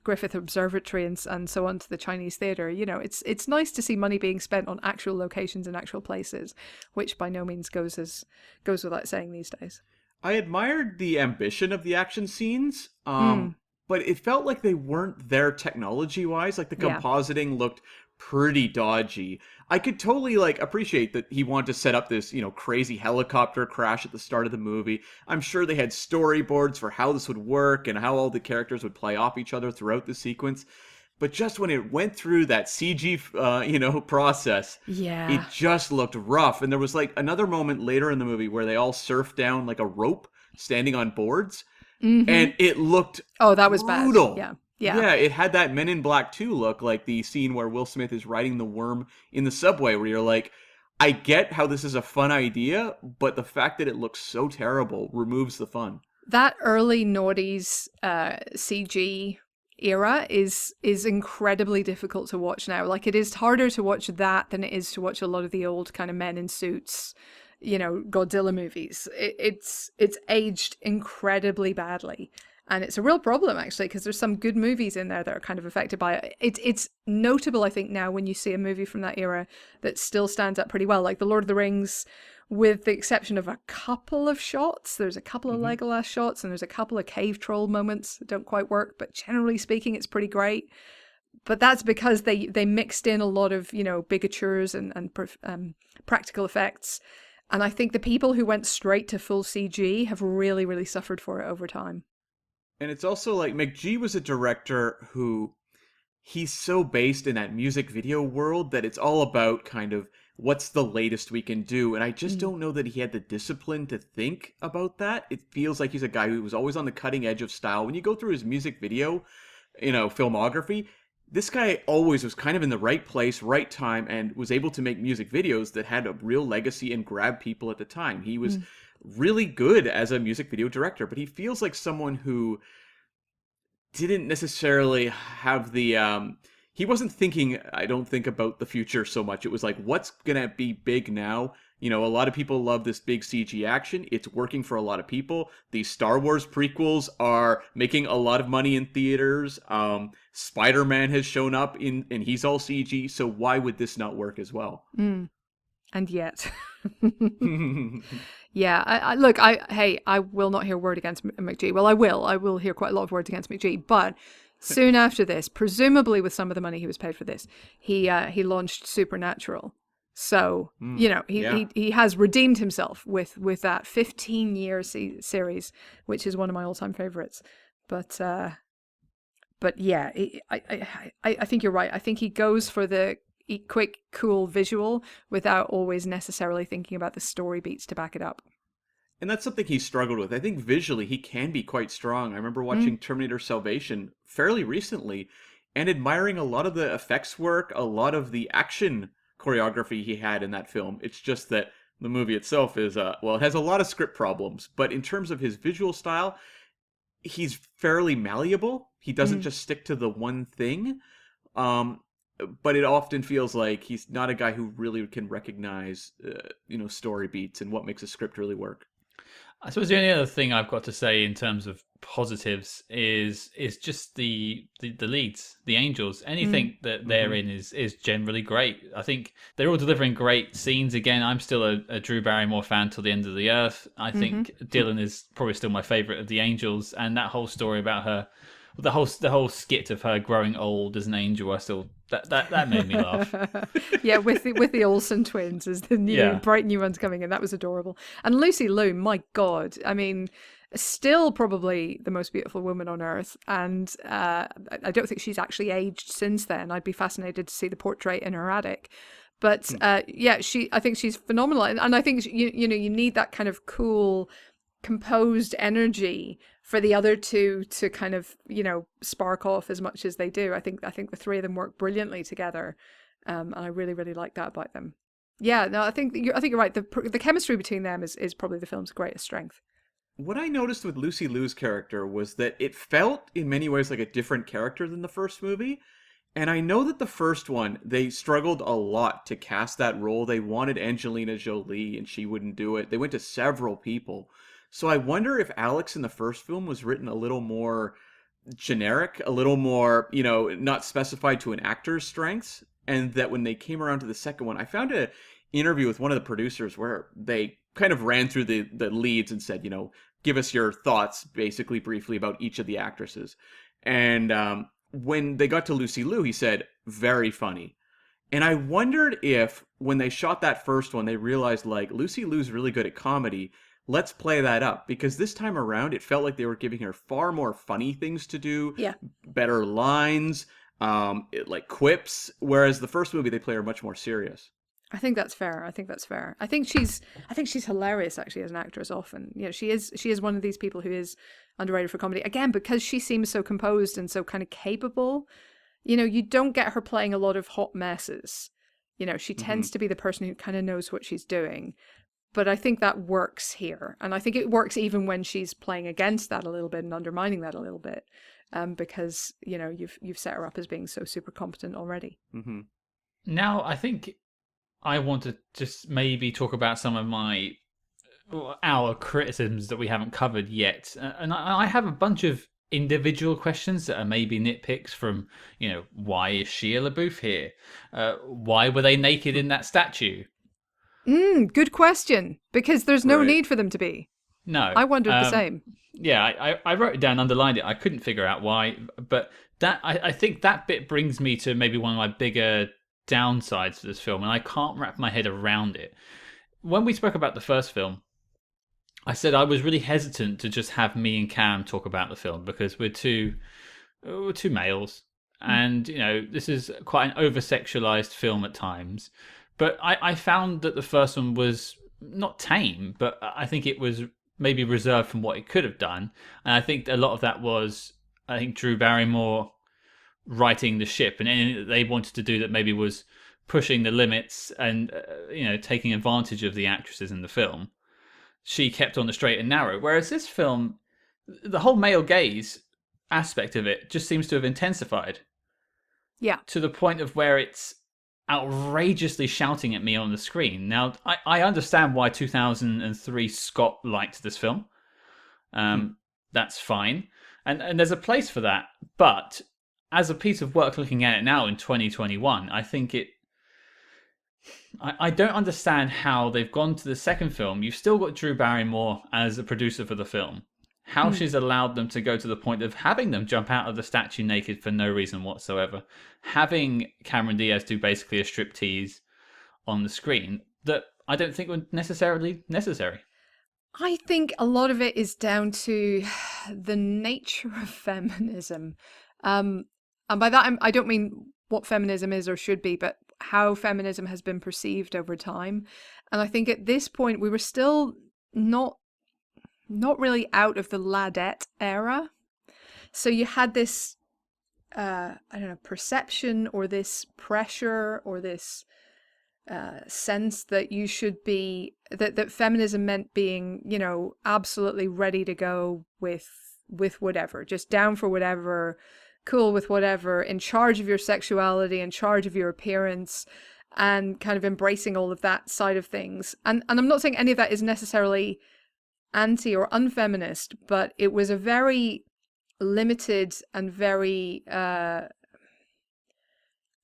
Speaker 3: Griffith Observatory and so on to the Chinese theater, you know, it's nice to see money being spent on actual locations and actual places, which by no means goes without saying these days.
Speaker 2: I admired the ambition of the action scenes, but it felt like they weren't there technology-wise. Like the compositing looked pretty dodgy. I could totally like appreciate that he wanted to set up this, you know, crazy helicopter crash at the start of the movie. I'm sure they had storyboards for how this would work and how all the characters would play off each other throughout the sequence. But just when it went through that CG, process, it just looked rough. And there was like another moment later in the movie where they all surfed down like a rope standing on boards. And it looked
Speaker 3: that was
Speaker 2: brutal.
Speaker 3: Bad.
Speaker 2: Yeah, it had that Men in Black 2 look, like the scene where Will Smith is riding the worm in the subway, where you're like, I get how this is a fun idea, but the fact that it looks so terrible removes the fun.
Speaker 3: That early noughties CG era is incredibly difficult to watch now. Like, it is harder to watch that than it is to watch a lot of the old kind of men in suits, you know, Godzilla movies. It's aged incredibly badly. And it's a real problem, actually, because there's some good movies in there that are kind of affected by it. It's notable, I think, now when you see a movie from that era that still stands up pretty well, like The Lord of the Rings, with the exception of a couple of shots. There's a couple of Legolas shots, and there's a couple of cave troll moments that don't quite work, but generally speaking, it's pretty great. But that's because they mixed in a lot of, you know, bigatures and practical effects. And I think the people who went straight to full CG have really, really suffered for it over time.
Speaker 2: And it's also like McG was a director who he's so based in that music video world that it's all about kind of what's the latest we can do. And I just don't know that he had the discipline to think about that. It feels like he's a guy who was always on the cutting edge of style. When you go through his music video, you know, filmography, this guy always was kind of in the right place, right time, and was able to make music videos that had a real legacy and grab people at the time. He was really good as a music video director, but he feels like someone who didn't necessarily have the he wasn't thinking, I don't think, about the future so much. It was like, what's gonna be big now? You know, a lot of people love this big CG action. It's working for a lot of people. These Star Wars prequels are making a lot of money in theaters. Spider-Man has shown up and he's all CG, so why would this not work as well?
Speaker 3: And yet. Yeah, I will not hear a word against McG. Well, I will hear quite a lot of words against McG, but soon after this, presumably with some of the money he was paid for this, he launched Supernatural. So, you know, he has redeemed himself with that 15-year series, which is one of my all-time favorites. But yeah, I think you're right. I think he goes for the quick, cool visual without always necessarily thinking about the story beats to back it up.
Speaker 2: And that's something he struggled with. I think visually he can be quite strong. I remember watching Terminator Salvation fairly recently and admiring a lot of the effects work, a lot of the action choreography he had in that film. It's just that the movie itself is, it has a lot of script problems, but in terms of his visual style, he's fairly malleable. He doesn't just stick to the one thing. But it often feels like he's not a guy who really can recognize, story beats and what makes a script really work.
Speaker 1: I suppose the only other thing I've got to say in terms of positives is just the leads, the angels. Anything that they're in is generally great. I think they're all delivering great scenes. Again, I'm still a Drew Barrymore fan till the end of the earth. I think Dylan is probably still my favorite of the angels, and that whole story about her, the whole skit of her growing old as an angel, I still that made me laugh.
Speaker 3: Yeah, with the Olsen twins as the bright new ones coming in, that was adorable. And Lucy Liu, my God, I mean, still probably the most beautiful woman on earth, and I don't think she's actually aged since then. I'd be fascinated to see the portrait in her attic. But I think she's phenomenal, and I think you need that kind of cool, composed energy for the other two to kind of spark off as much as they do. I think the three of them work brilliantly together, and I really, really like that about them. Yeah, no, I think you're right. The chemistry between them is probably the film's greatest strength.
Speaker 2: What I noticed with Lucy Liu's character was that it felt in many ways like a different character than the first movie. And I know that the first one, they struggled a lot to cast that role. They wanted Angelina Jolie and she wouldn't do it. They went to several people. So I wonder if Alex in the first film was written a little more generic, a little more, not specified to an actor's strengths. And that when they came around to the second one, I found an interview with one of the producers where they kind of ran through the leads and said, give us your thoughts, basically briefly, about each of the actresses. And when they got to Lucy Liu, he said, very funny. And I wondered if, when they shot that first one, they realized, like, Lucy Liu's really good at comedy. Let's play that up. Because this time around, it felt like they were giving her far more funny things to do.
Speaker 3: Yeah.
Speaker 2: Better lines, like quips. Whereas the first movie, they play her much more serious.
Speaker 3: I think that's fair. I think she's hilarious actually as an actress often. She is one of these people who is underrated for comedy. Again, because she seems so composed and so kind of capable. You don't get her playing a lot of hot messes. She tends to be the person who kind of knows what she's doing. But I think that works here. And I think it works even when she's playing against that a little bit and undermining that a little bit. Because, you've set her up as being so super competent already.
Speaker 2: Mm-hmm.
Speaker 1: Now, I think I want to just maybe talk about some of our criticisms that we haven't covered yet. And I have a bunch of individual questions that are maybe nitpicks from, why is Shia LaBeouf here? Why were they naked in that statue?
Speaker 3: Good question. Because there's no need for them to be.
Speaker 1: No.
Speaker 3: I wondered the same.
Speaker 1: Yeah, I wrote it down, underlined it. I couldn't figure out why. But that I think that bit brings me to maybe one of my bigger downsides to this film, and I can't wrap my head around it. When we spoke about the first film, I said I was really hesitant to just have me and Cam talk about the film because we're two males, and this is quite an over-sexualized film at times. But I found that the first one was not tame, but I think it was maybe reserved from what it could have done, and I think a lot of that was Drew Barrymore writing the ship, and anything that they wanted to do that maybe was pushing the limits and taking advantage of the actresses in the film, she kept on the straight and narrow. Whereas this film, the whole male gaze aspect of it just seems to have intensified.
Speaker 3: Yeah.
Speaker 1: To the point of where it's outrageously shouting at me on the screen. Now, I understand why 2003 Scott liked this film. That's fine. And there's a place for that. But as a piece of work looking at it now in 2021, I think I don't understand how they've gone to the second film. You've still got Drew Barrymore as a producer for the film. How she's allowed them to go to the point of having them jump out of the statue naked for no reason whatsoever. Having Cameron Diaz do basically a striptease on the screen that I don't think were necessarily necessary.
Speaker 3: I think a lot of it is down to the nature of feminism. And by that, I don't mean what feminism is or should be, but how feminism has been perceived over time. And I think at this point, we were still not really out of the ladette era. So you had this, perception or this pressure or this sense that you should be, that feminism meant being, absolutely ready to go with whatever, just down for whatever, cool with whatever, in charge of your sexuality, in charge of your appearance, and kind of embracing all of that side of things. And I'm not saying any of that is necessarily anti or unfeminist, but it was a very limited and very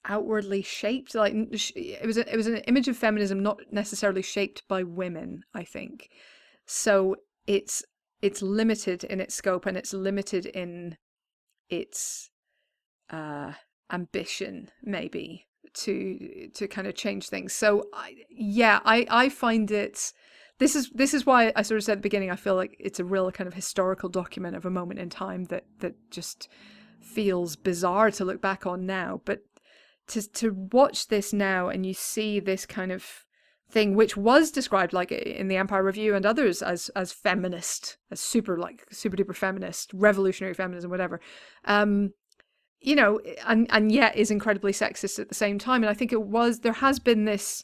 Speaker 3: outwardly shaped, like it was an image of feminism not necessarily shaped by women, I think. So it's limited in its scope, and it's limited in its ambition, maybe, to kind of change things. So I find it, this is why I sort of said at the beginning, I feel like it's a real kind of historical document of a moment in time that just feels bizarre to look back on now. But to watch this now, and you see this kind of thing, which was described, like in the Empire Review and others, as feminist, as super duper feminist, revolutionary feminism, whatever, you know, and yet is incredibly sexist at the same time. And I think there has been this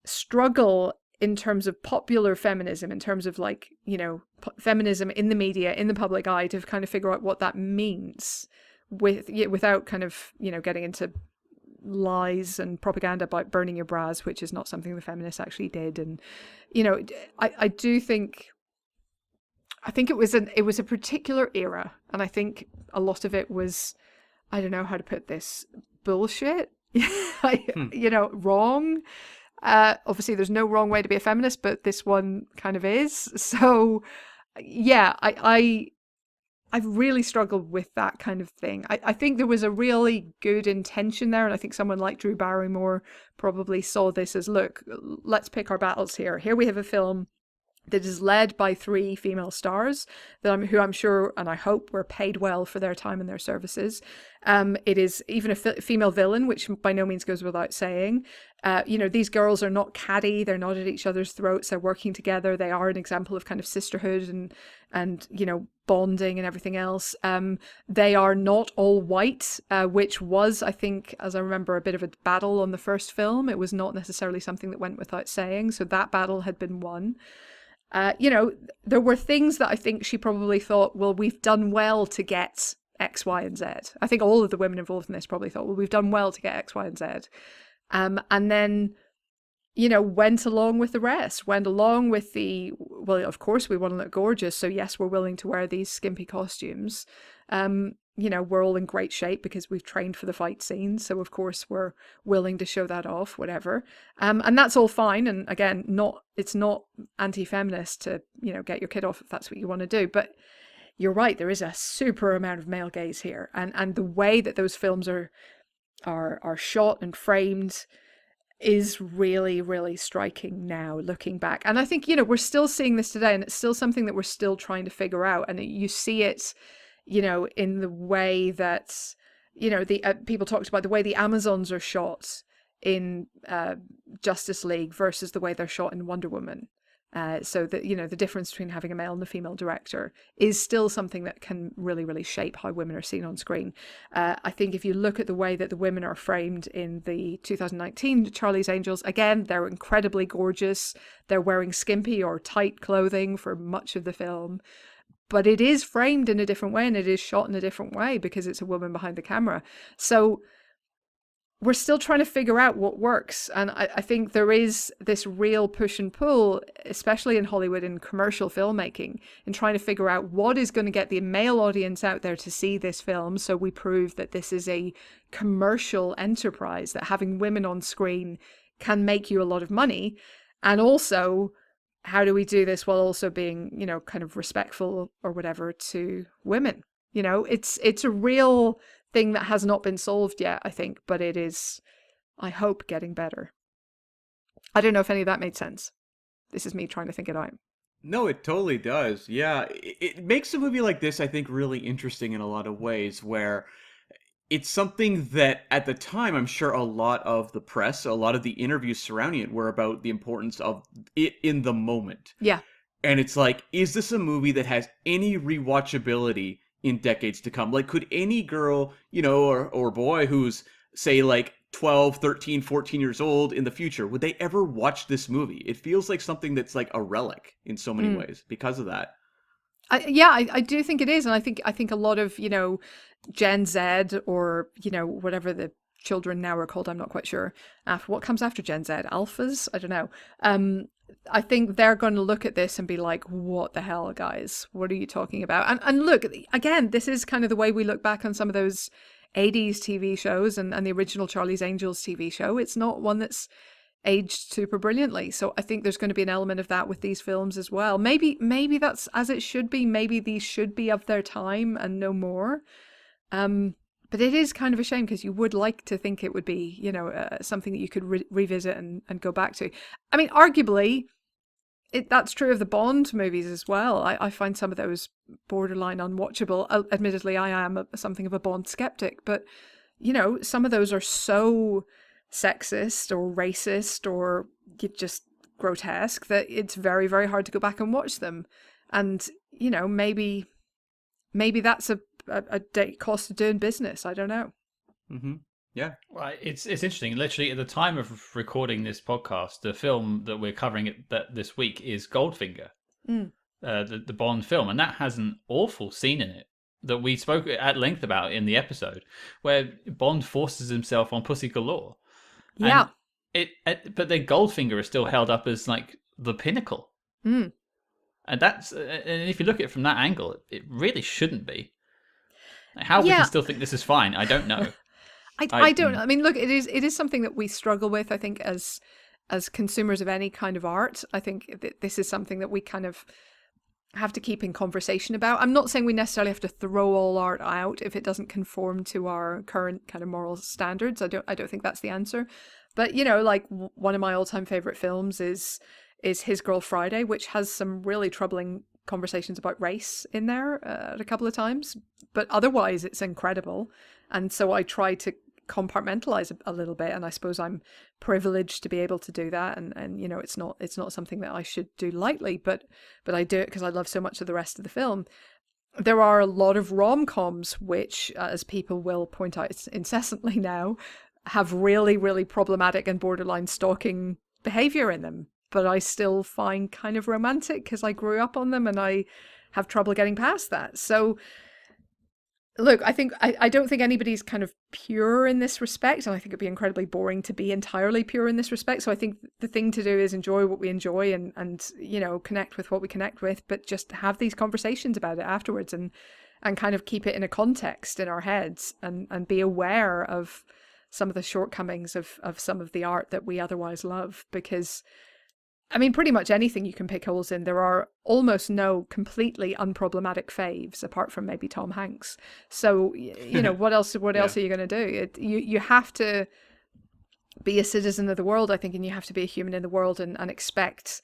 Speaker 3: struggle in terms of popular feminism, in terms of, like, you know, feminism in the media, in the public eye, to kind of figure out what that means without kind of, you know, getting into lies and propaganda about burning your bras, which is not something the feminists actually did. And, you know, I do think, it was a particular era, and I think a lot of it was, I don't know how to put this, bullshit. You know, wrong. Obviously there's no wrong way to be a feminist, but this one kind of is. So yeah, I've really struggled with that kind of thing. I think there was a really good intention there, and I think someone like Drew Barrymore probably saw this as, look, let's pick our battles here. Here we have a film that is led by 3 female stars who I'm sure and I hope were paid well for their time and their services. It is even a female villain, which by no means goes without saying. You know, these girls are not catty. They're not at each other's throats. They're working together. They are an example of kind of sisterhood and you know, bonding and everything else. They are not all white, which was, I think, as I remember, a bit of a battle on the first film. It was not necessarily something that went without saying. So that battle had been won. You know, there were things that I think she probably thought, well, we've done well to get X, Y, and Z. I think all of the women involved in this probably thought, well, we've done well to get X, Y, and Z. And then, you know, went along with the rest, went along with the, well, of course we want to look gorgeous, so yes, we're willing to wear these skimpy costumes. You know, we're all in great shape because we've trained for the fight scenes, so of course we're willing to show that off, whatever. And that's all fine, and again, it's not anti-feminist to, you know, get your kid off if that's what you want to do, but you're right, there is a super amount of male gaze here, and the way that those films are shot and framed is really, really striking now, looking back. And I think, you know, we're still seeing this today, and it's still something that we're still trying to figure out. And you see it, you know, in the way that, you know, the people talked about the way the Amazons are shot in Justice League versus the way they're shot in Wonder Woman. So that, you know, the difference between having a male and a female director is still something that can really, really shape how women are seen on screen. I think if you look at the way that the women are framed in the 2019 Charlie's Angels, again, they're incredibly gorgeous. They're wearing skimpy or tight clothing for much of the film. But it is framed in a different way, and it is shot in a different way because it's a woman behind the camera. So we're still trying to figure out what works. And I think there is this real push and pull, especially in Hollywood and commercial filmmaking, in trying to figure out what is going to get the male audience out there to see this film, so we prove that this is a commercial enterprise, that having women on screen can make you a lot of money. And also, how do we do this while also being, you know, kind of respectful or whatever to women? You know, it's a real thing that has not been solved yet, I think, but it is, I hope, getting better. I don't know if any of that made sense. This is me trying to think it out.
Speaker 2: No, it totally does. Yeah, it makes a movie like this, I think, really interesting in a lot of ways, where it's something that at the time, I'm sure a lot of the press, a lot of the interviews surrounding it were about the importance of it in the moment.
Speaker 3: Yeah.
Speaker 2: And it's like, is this a movie that has any rewatchability in decades to come? Like, could any girl, you know, or boy who's, say, like 12, 13, 14 years old in the future, would they ever watch this movie? It feels like something that's like a relic in so many ways because of that.
Speaker 3: I do think it is. And I think a lot of, you know, Gen Z, or, you know, whatever the children now are called, I'm not quite sure. What comes after Gen Z? Alphas? I don't know. I think they're going to look at this and be like, what the hell, guys? What are you talking about? And look, again, this is kind of the way we look back on some of those 80s TV shows and the original Charlie's Angels TV show. It's not one that's aged super brilliantly. So I think there's going to be an element of that with these films as well. Maybe that's as it should be. Maybe these should be of their time and no more. But it is kind of a shame because you would like to think it would be, something that you could revisit and go back to. I mean, arguably, that's true of the Bond movies as well. I find some of those borderline unwatchable. Admittedly, I am something of a Bond skeptic, but, some of those are so sexist or racist or just grotesque that it's very, very hard to go back and watch them. And, maybe that's a cost of doing business. I don't know.
Speaker 2: Mm-hmm. Yeah.
Speaker 1: Well, it's interesting. Literally, at the time of recording this podcast, the film that we're covering this week is Goldfinger, the Bond film, and that has an awful scene in it that we spoke at length about in the episode, where Bond forces himself on Pussy Galore.
Speaker 3: Yeah.
Speaker 1: But then Goldfinger is still held up as like the pinnacle.
Speaker 3: Mm.
Speaker 1: And if you look at it from that angle, it really shouldn't be. How we can still think this is fine, I don't know.
Speaker 3: I don't know. I mean, look, it is something that we struggle with, I think, as consumers of any kind of art. I think this is something that we kind of have to keep in conversation about. I'm not saying we necessarily have to throw all art out if it doesn't conform to our current kind of moral standards. I don't think that's the answer. But, like one of my all-time favorite films is His Girl Friday, which has some really troubling conversations about race in there a couple of times, but otherwise it's incredible. And so I try to compartmentalize a little bit, and I suppose I'm privileged to be able to do that, and it's not something that I should do lightly, but I do it because I love so much of the rest of the film. There are a lot of rom-coms which, as people will point out incessantly now, have really, really problematic and borderline stalking behavior in them, but I still find kind of romantic because I grew up on them and I have trouble getting past that. So look, I don't think anybody's kind of pure in this respect, and I think it'd be incredibly boring to be entirely pure in this respect. So I think the thing to do is enjoy what we enjoy and connect with what we connect with, but just have these conversations about it afterwards and kind of keep it in a context in our heads and be aware of some of the shortcomings of some of the art that we otherwise love. Because I mean, pretty much anything you can pick holes in. There are almost no completely unproblematic faves, apart from maybe Tom Hanks. So, what else are you going to do? You have to be a citizen of the world, I think, and you have to be a human in the world and expect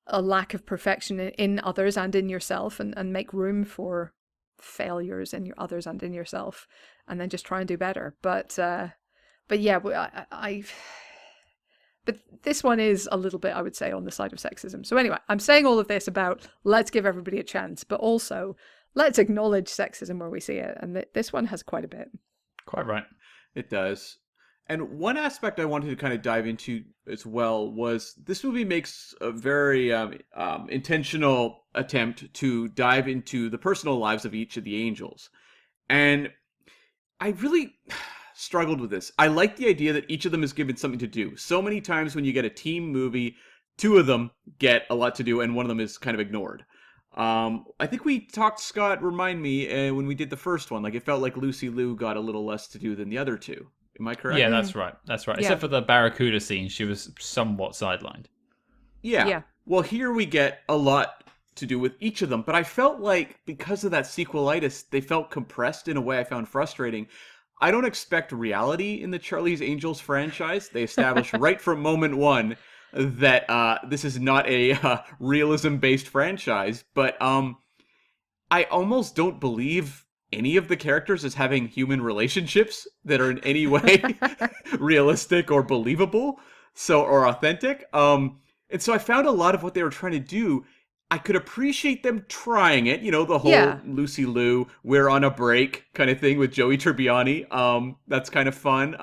Speaker 3: a lack of perfection in others and in yourself, and make room for failures in your others and in yourself, and then just try and do better. But yeah, But this one is a little bit, I would say, on the side of sexism. So anyway, I'm saying all of this about let's give everybody a chance, but also let's acknowledge sexism where we see it. And this one has quite a bit.
Speaker 1: Quite right.
Speaker 2: It does. And one aspect I wanted to kind of dive into as well was this movie makes a very intentional attempt to dive into the personal lives of each of the angels. And I really struggled with this. I like the idea that each of them is given something to do. So many times when you get a team movie, two of them get a lot to do and one of them is kind of ignored. I think we talked, Scott, remind me, when we did the first one, like it felt like Lucy Liu got a little less to do than the other two. Am I correct?
Speaker 1: Yeah, that's right. That's right. Yeah. Except for the Barracuda scene, she was somewhat sidelined.
Speaker 2: Yeah. Well, here we get a lot to do with each of them, but I felt like because of that sequelitis, they felt compressed in a way I found frustrating. I don't expect reality in the Charlie's Angels franchise. They established right from moment one that this is not a realism-based franchise, but I almost don't believe any of the characters as having human relationships that are in any way realistic or believable, or authentic. And so I found a lot of what they were trying to do, I could appreciate them trying it, the whole Lucy Liu, we're on a break kind of thing with Joey Tribbiani. That's kind of fun.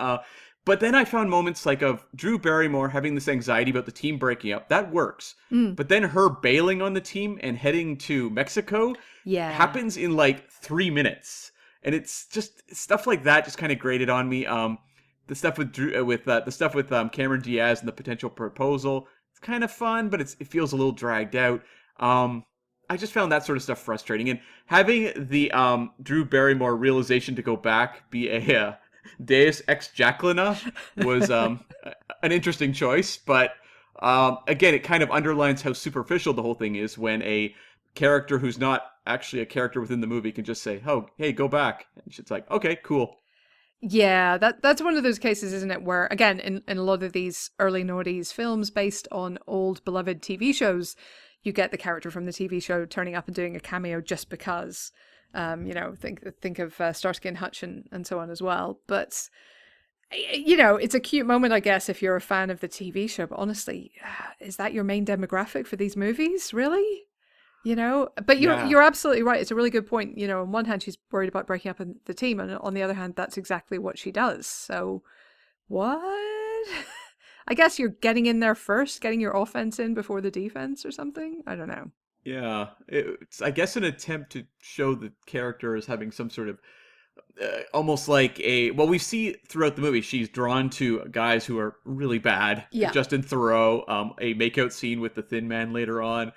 Speaker 2: But then I found moments like of Drew Barrymore having this anxiety about the team breaking up. That works. But then her bailing on the team and heading to Mexico happens in like 3 minutes. And it's just stuff like that just kind of grated on me. The stuff with Cameron Diaz and the potential proposal, it's kind of fun, but it feels a little dragged out. I just found that sort of stuff frustrating. And having the Drew Barrymore realization to go back be a Deus Ex Jacquelina was an interesting choice. But again, it kind of underlines how superficial the whole thing is when a character who's not actually a character within the movie can just say, "Oh, hey, go back." And it's like, okay, cool.
Speaker 3: Yeah, that's one of those cases, isn't it, where, again, in a lot of these early noughties films based on old beloved TV shows, you get the character from the TV show turning up and doing a cameo just because. Think of Starsky and Hutch and so on as well. But, it's a cute moment, I guess, if you're a fan of the TV show. But honestly, is that your main demographic for these movies? Really? But you're absolutely right. It's a really good point. On one hand, she's worried about breaking up the team, and on the other hand, that's exactly what she does. So, what? I guess you're getting in there first, getting your offense in before the defense or something. I don't know.
Speaker 2: Yeah, it's, I guess, an attempt to show the character as having some sort of almost like we see throughout the movie, she's drawn to guys who are really bad.
Speaker 3: Yeah.
Speaker 2: Justin Theroux, a makeout scene with the Thin Man later on.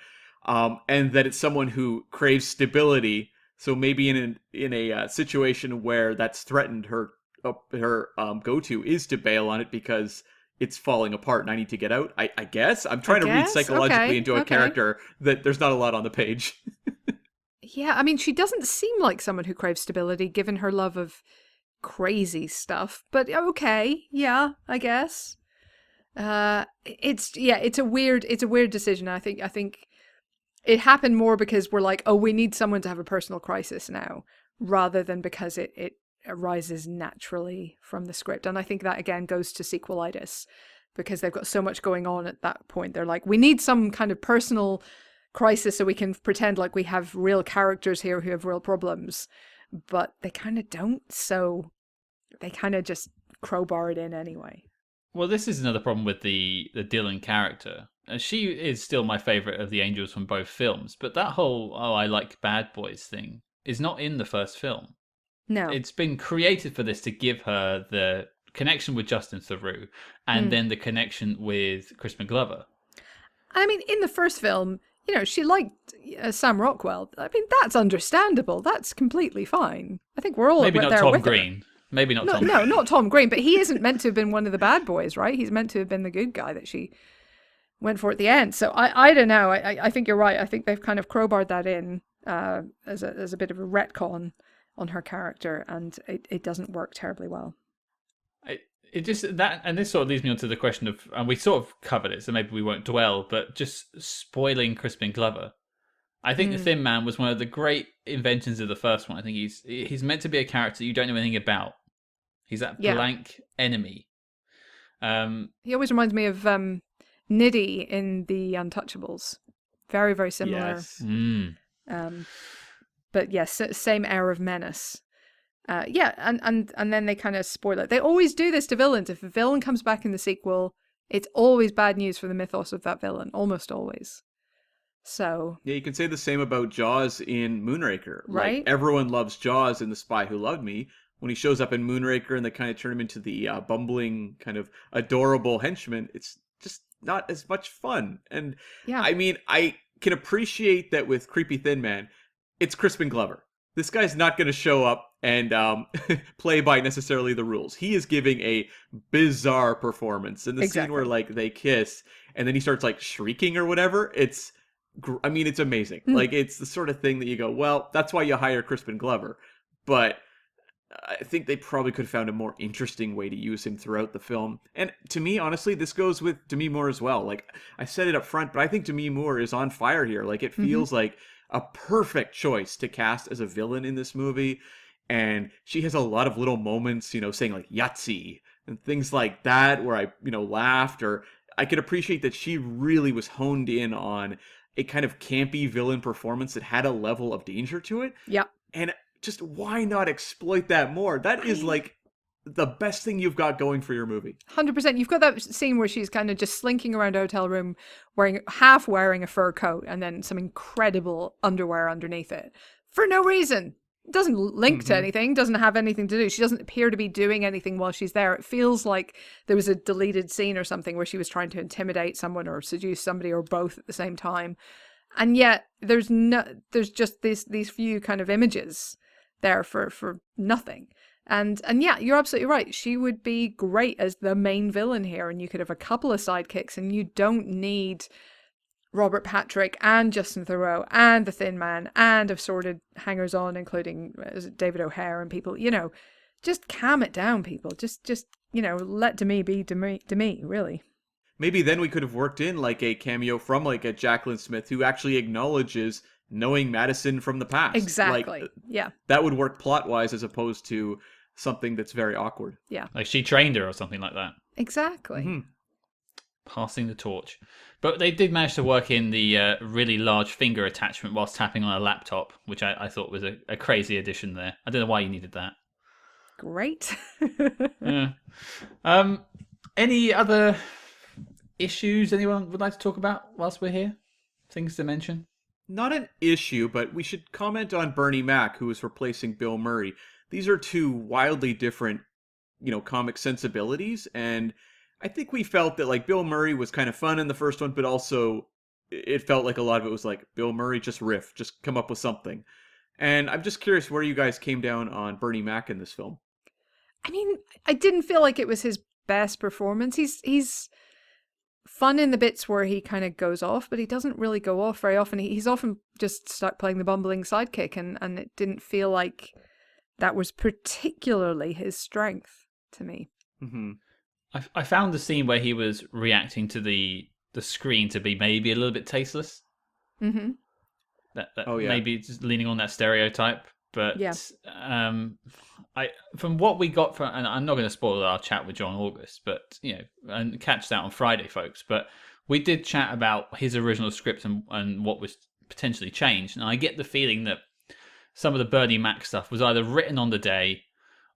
Speaker 2: And that it's someone who craves stability. So maybe in a situation where that's threatened, her go-to is to bail on it because it's falling apart and I need to get out. I guess I'm trying to read psychologically into a character that there's not a lot on the page.
Speaker 3: Yeah, I mean, she doesn't seem like someone who craves stability, given her love of crazy stuff. But okay, yeah, I guess. It's a weird decision. I think. It happened more because we're like, oh, we need someone to have a personal crisis now, rather than because it arises naturally from the script. And I think that, again, goes to sequelitis, because they've got so much going on at that point. They're like, we need some kind of personal crisis so we can pretend like we have real characters here who have real problems. But they kind of don't, so they kind of just crowbar it in anyway.
Speaker 1: Well, this is another problem with the Dylan character. She is still my favourite of the angels from both films, but that whole, I like bad boys thing is not in the first film.
Speaker 3: No.
Speaker 1: It's been created for this to give her the connection with Justin Theroux and then the connection with Crispin Glover.
Speaker 3: I mean, in the first film, she liked Sam Rockwell. I mean, that's understandable. That's completely fine. I think we're all
Speaker 1: Maybe not
Speaker 3: there
Speaker 1: Tom
Speaker 3: with
Speaker 1: Green.
Speaker 3: Her.
Speaker 1: Maybe not Tom
Speaker 3: Green.
Speaker 1: No,
Speaker 3: not Tom Green, but he isn't meant to have been one of the bad boys, right? He's meant to have been the good guy that she went for at the end. So I don't know. I think you're right. I think they've kind of crowbarred that in as a bit of a retcon on her character, and it doesn't work terribly well.
Speaker 1: It just that, and this sort of leads me on to the question of, and we sort of covered it, so maybe we won't dwell, but just spoiling Crispin Glover. I think the Thin Man was one of the great inventions of the first one. I think he's meant to be a character you don't know anything about. He's that blank enemy.
Speaker 3: He always reminds me of Niddy in The Untouchables. Very, very similar.
Speaker 2: Yes.
Speaker 3: But yes, same air of menace. And then they kind of spoil it. They always do this to villains. If a villain comes back in the sequel, it's always bad news for the mythos of that villain. Almost always. So
Speaker 2: yeah, you can say the same about Jaws in Moonraker.
Speaker 3: Right?
Speaker 2: Like, everyone loves Jaws in The Spy Who Loved Me. When he shows up in Moonraker and they kind of turn him into the bumbling, kind of adorable henchman, it's just not as much fun. And I mean, I can appreciate that with Creepy Thin Man, it's Crispin Glover. This guy's not going to show up and play by necessarily the rules. He is giving a bizarre performance. In the scene where like they kiss and then he starts like shrieking or whatever, it's amazing. Like, it's the sort of thing that you go, well, that's why you hire Crispin Glover. But I think they probably could have found a more interesting way to use him throughout the film. And to me, honestly, this goes with Demi Moore as well. Like, I said it up front, but I think Demi Moore is on fire here. Like, it feels like a perfect choice to cast as a villain in this movie. And she has a lot of little moments, saying like Yahtzee and things like that where I, laughed, or I could appreciate that she really was honed in on a kind of campy villain performance that had a level of danger to it.
Speaker 3: Yeah.
Speaker 2: And just why not exploit that more? That is like the best thing you've got going for your movie.
Speaker 3: 100%. You've got that scene where she's kind of just slinking around a hotel room half wearing a fur coat and then some incredible underwear underneath it for no reason. doesn't link to anything, doesn't have anything to do. She doesn't appear to be doing anything while she's there. It feels like there was a deleted scene or something where she was trying to intimidate someone or seduce somebody or both at the same time. And yet there's just these few kind of images there for nothing. And yeah, you're absolutely right. She would be great as the main villain here, and you could have a couple of sidekicks, and you don't need Robert Patrick and Justin Theroux and the Thin Man and assorted hangers-on, including David O'Hare and people. Just calm it down, people. Just let Demi be Demi, really.
Speaker 2: Maybe then we could have worked in like a cameo from like a Jacqueline Smith who actually acknowledges knowing Madison from the past.
Speaker 3: Exactly.
Speaker 2: Like,
Speaker 3: yeah.
Speaker 2: That would work plot-wise as opposed to something that's very awkward.
Speaker 3: Yeah.
Speaker 1: Like she trained her or something like that.
Speaker 3: Exactly.
Speaker 2: Mm-hmm.
Speaker 1: Passing the torch. But they did manage to work in the really large finger attachment whilst tapping on a laptop, which I thought was a crazy addition there. I don't know why you needed that.
Speaker 3: Great.
Speaker 1: Yeah. Any other issues anyone would like to talk about whilst we're here? Things to mention?
Speaker 2: Not an issue, but we should comment on Bernie Mac, who is replacing Bill Murray. These are two wildly different, comic sensibilities, and I think we felt that like Bill Murray was kind of fun in the first one, but also it felt like a lot of it was like, Bill Murray, just riff, just come up with something. And I'm just curious where you guys came down on Bernie Mac in this film.
Speaker 3: I mean, I didn't feel like it was his best performance. He's fun in the bits where he kind of goes off, but he doesn't really go off very often. He's often just stuck playing the bumbling sidekick, and it didn't feel like that was particularly his strength to me.
Speaker 2: Mm-hmm.
Speaker 1: I found the scene where he was reacting to the screen to be maybe a little bit tasteless.
Speaker 3: Mm-hmm.
Speaker 1: That maybe just leaning on that stereotype. But
Speaker 3: yeah.
Speaker 1: From what we got from, and I'm not going to spoil our chat with John August, but and catch that on Friday, folks. But we did chat about his original script and what was potentially changed. And I get the feeling that some of the Bernie Mac stuff was either written on the day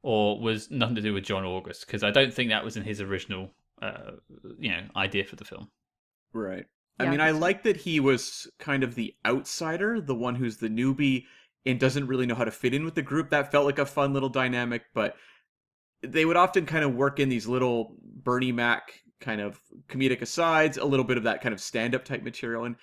Speaker 1: or was nothing to do with John August, because I don't think that was in his original, idea for the film.
Speaker 2: Right.
Speaker 3: Yeah,
Speaker 2: I mean, I like that he was kind of the outsider, the one who's the newbie and doesn't really know how to fit in with the group. That felt like a fun little dynamic, but they would often kind of work in these little Bernie Mac kind of comedic asides, a little bit of that kind of stand-up type material, and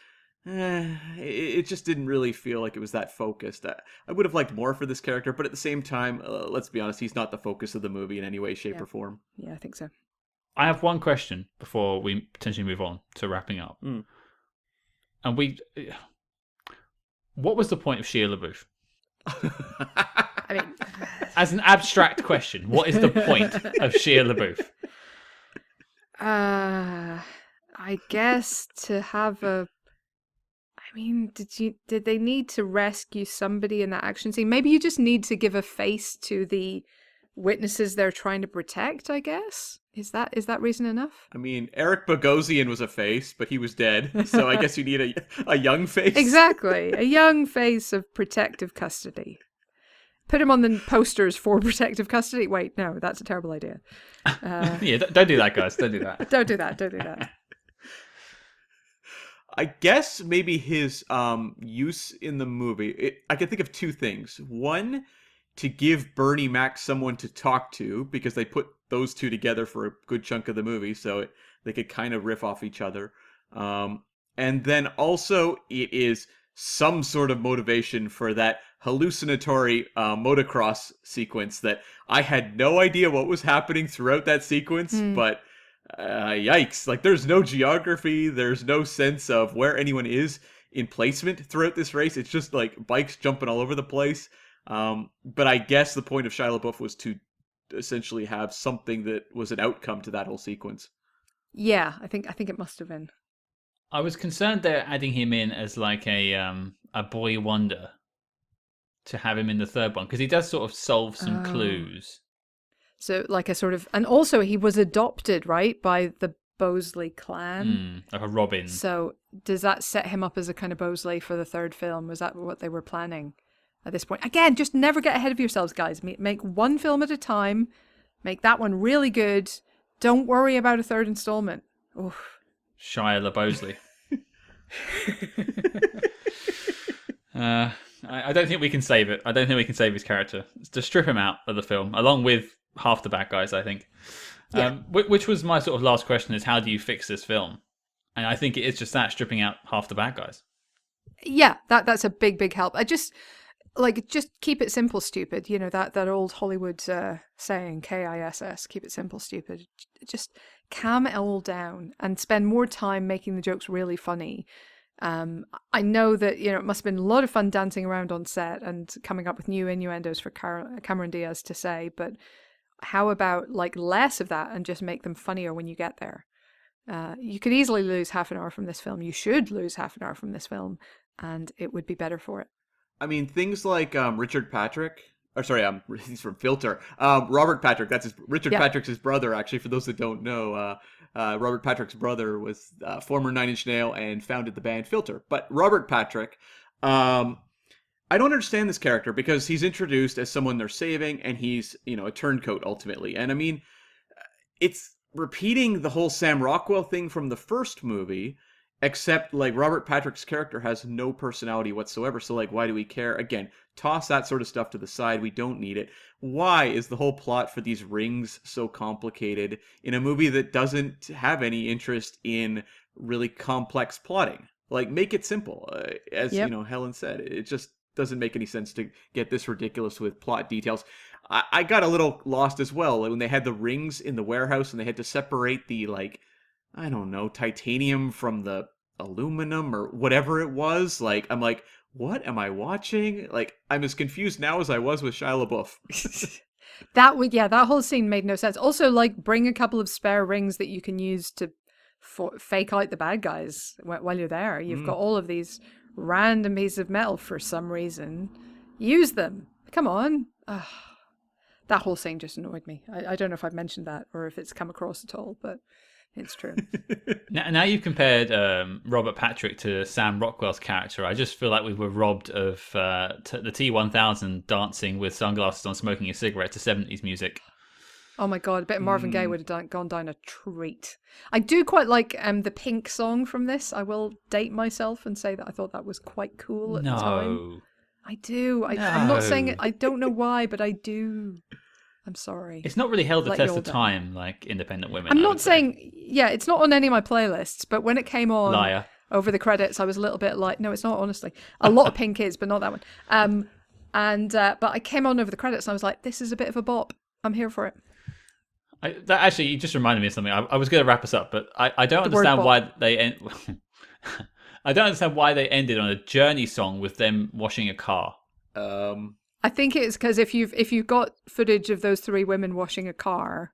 Speaker 2: it just didn't really feel like it was that focused. I would have liked more for this character, but at the same time, let's be honest, he's not the focus of the movie in any way, shape, or form.
Speaker 3: Yeah, I think so.
Speaker 1: I have one question before we potentially move on to wrapping up.
Speaker 2: Mm.
Speaker 1: And what was the point of Shia LaBeouf?
Speaker 3: I mean,
Speaker 1: as an abstract question, what is the point of Shia LaBeouf?
Speaker 3: I guess to have a. I mean, did they need to rescue somebody in that action scene? Maybe you just need to give a face to the witnesses they're trying to protect, I guess. Is that reason enough?
Speaker 2: I mean, Eric Bogosian was a face, but he was dead, so I guess you need a young face.
Speaker 3: Exactly. A young face of protective custody. Put him on the posters for protective custody. Wait, no, that's a terrible idea.
Speaker 1: Yeah, don't do that, guys. Don't do that.
Speaker 3: Don't do that.
Speaker 2: I guess maybe his use in the movie, I can think of two things. One, to give Bernie Mac someone to talk to, because they put those two together for a good chunk of the movie, so they could kind of riff off each other. And then also, it is some sort of motivation for that hallucinatory motocross sequence that I had no idea what was happening throughout that sequence, but yikes. Like, there's no geography, there's no sense of where anyone is in placement throughout this race. It's just like bikes jumping all over the place. But I guess the point of Shia LaBeouf was to essentially have something that was an outcome to that whole sequence.
Speaker 3: Yeah, I think it must have been.
Speaker 1: I was concerned they're adding him in as like a boy wonder to have him in the third one, because he does sort of solve some clues.
Speaker 3: So like a sort of, and also he was adopted, right, by the Bosley clan.
Speaker 1: Like a Robin.
Speaker 3: So does that set him up as a kind of Bosley for the third film? Was that what they were planning at this point? Again, just never get ahead of yourselves, guys. Make one film at a time. Make that one really good. Don't worry about a third installment. Oof.
Speaker 1: Shia LaBosley. I I don't think we can save it. I don't think we can save his character. Just strip him out of the film, along with half the bad guys, I think. Yeah. Which was my sort of last question, is how do you fix this film? And I think it is just that, stripping out half the bad guys.
Speaker 3: Yeah, that's a big help. I just keep it simple, stupid. You know, that old Hollywood saying, KISS, keep it simple, stupid. Just calm it all down and spend more time making the jokes really funny. I know that, you know, it must have been a lot of fun dancing around on set and coming up with new innuendos for Cameron Diaz to say, but how about like less of that and just make them funnier when you get there? You could easily lose half an hour from this film. You should lose half an hour from this film, and it would be better for it.
Speaker 2: I mean, things like Richard Patrick, or sorry, he's from Filter. Robert Patrick, Richard Patrick's his brother, actually, for those that don't know. Robert Patrick's brother was former Nine Inch Nail and founded the band Filter. But Robert Patrick, I don't understand this character because he's introduced as someone they're saving, and he's, you know, a turncoat ultimately. And I mean, it's repeating the whole Sam Rockwell thing from the first movie, except like Robert Patrick's character has no personality whatsoever. So like, why do we care? Again, toss that sort of stuff to the side. We don't need it. Why is the whole plot for these rings so complicated in a movie that doesn't have any interest in really complex plotting? Like, make it simple. As you know, Helen said, it just doesn't make any sense to get this ridiculous with plot details. I got a little lost as well when they had the rings in the warehouse and they had to separate the, like, I don't know, titanium from the aluminum or whatever it was. Like, I'm like, what am I watching? Like, I'm as confused now as I was with Shia LaBeouf.
Speaker 3: That whole scene made no sense. Also, like, bring a couple of spare rings that you can use to fake out the bad guys while you're there. You've got all of these random pieces of metal for some reason. Use them. Come on. Ugh. That whole scene just annoyed me. I don't know if I've mentioned that or if it's come across at all, but it's true.
Speaker 1: Now you've compared Robert Patrick to Sam Rockwell's character. I just feel like we were robbed of the T-1000 dancing with sunglasses on, smoking a cigarette to 70s music.
Speaker 3: Oh my God, a bit of Marvin Gaye would have gone down a treat. I do quite like the Pink song from this. I will date myself and say that I thought that was quite cool at the time. I do. I'm not saying it. I don't know why, but I do. I'm sorry.
Speaker 1: It's not really held the test of time like Independent Women.
Speaker 3: I'm not saying, it's not on any of my playlists, but when it came on over the credits, I was a little bit like, no, it's not, honestly. A lot of Pink is, but not that one. But I came on over the credits and I was like, this is a bit of a bop. I'm here for it.
Speaker 1: That actually, you just reminded me of something. I was going to wrap us up, but I don't understand why they I don't understand why they ended on a Journey song with them washing a car.
Speaker 3: I think it's because if you've got footage of those three women washing a car,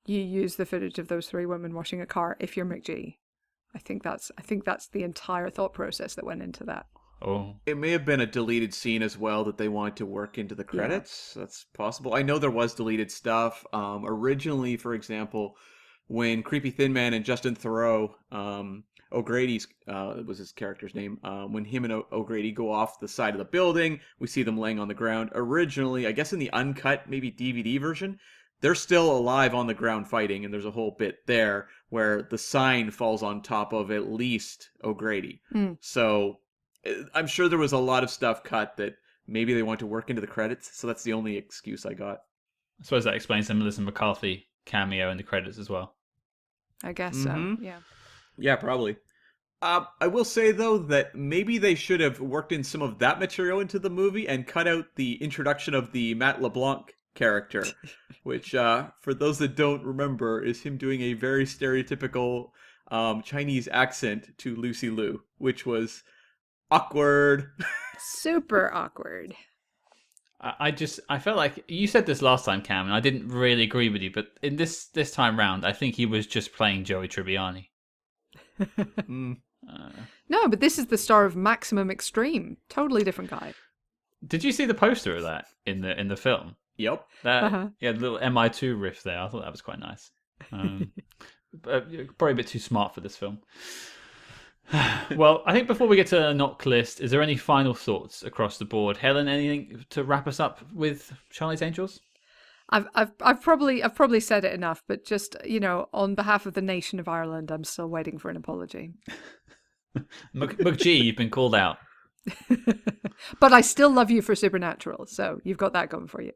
Speaker 3: you use the footage of those three women washing a car if you're McG. I think that's the entire thought process that went into that.
Speaker 1: Oh.
Speaker 2: It may have been a deleted scene as well that they wanted to work into the credits. Yeah. That's possible. I know there was deleted stuff. Originally, for example, when Creepy Thin Man and Justin Theroux, O'Grady's was his character's name. When him and O'Grady go off the side of the building, we see them laying on the ground. Originally, I guess in the uncut, maybe DVD version, they're still alive on the ground fighting, and there's a whole bit there where the sign falls on top of at least O'Grady. So I'm sure there was a lot of stuff cut that maybe they want to work into the credits. So that's the only excuse I got.
Speaker 1: I suppose that explains the Melissa McCarthy cameo in the credits as well.
Speaker 3: I guess so. Yeah.
Speaker 2: Yeah, probably. I will say, though, that maybe they should have worked in some of that material into the movie and cut out the introduction of the Matt LeBlanc character, which, for those that don't remember, is him doing a very stereotypical Chinese accent to Lucy Liu, which was awkward.
Speaker 3: Super awkward.
Speaker 1: I felt like you said this last time, Cam, and I didn't really agree with you, but in this time round, I think he was just playing Joey Tribbiani.
Speaker 3: No, but this is the star of Maximum Extreme. Totally different guy.
Speaker 1: Did you see the poster of that in the film?
Speaker 2: Yep.
Speaker 1: Yeah, the little MI2 riff there. I thought that was quite nice. Probably a bit too smart for this film. Well, I think before we get to a knock list, is there any final thoughts across the board? Helen, anything to wrap us up with Charlie's Angels?
Speaker 3: I've probably said it enough, but just, on behalf of the nation of Ireland, I'm still waiting for an apology.
Speaker 1: McG, you've been called out.
Speaker 3: But I still love you for Supernatural, so you've got that going for you.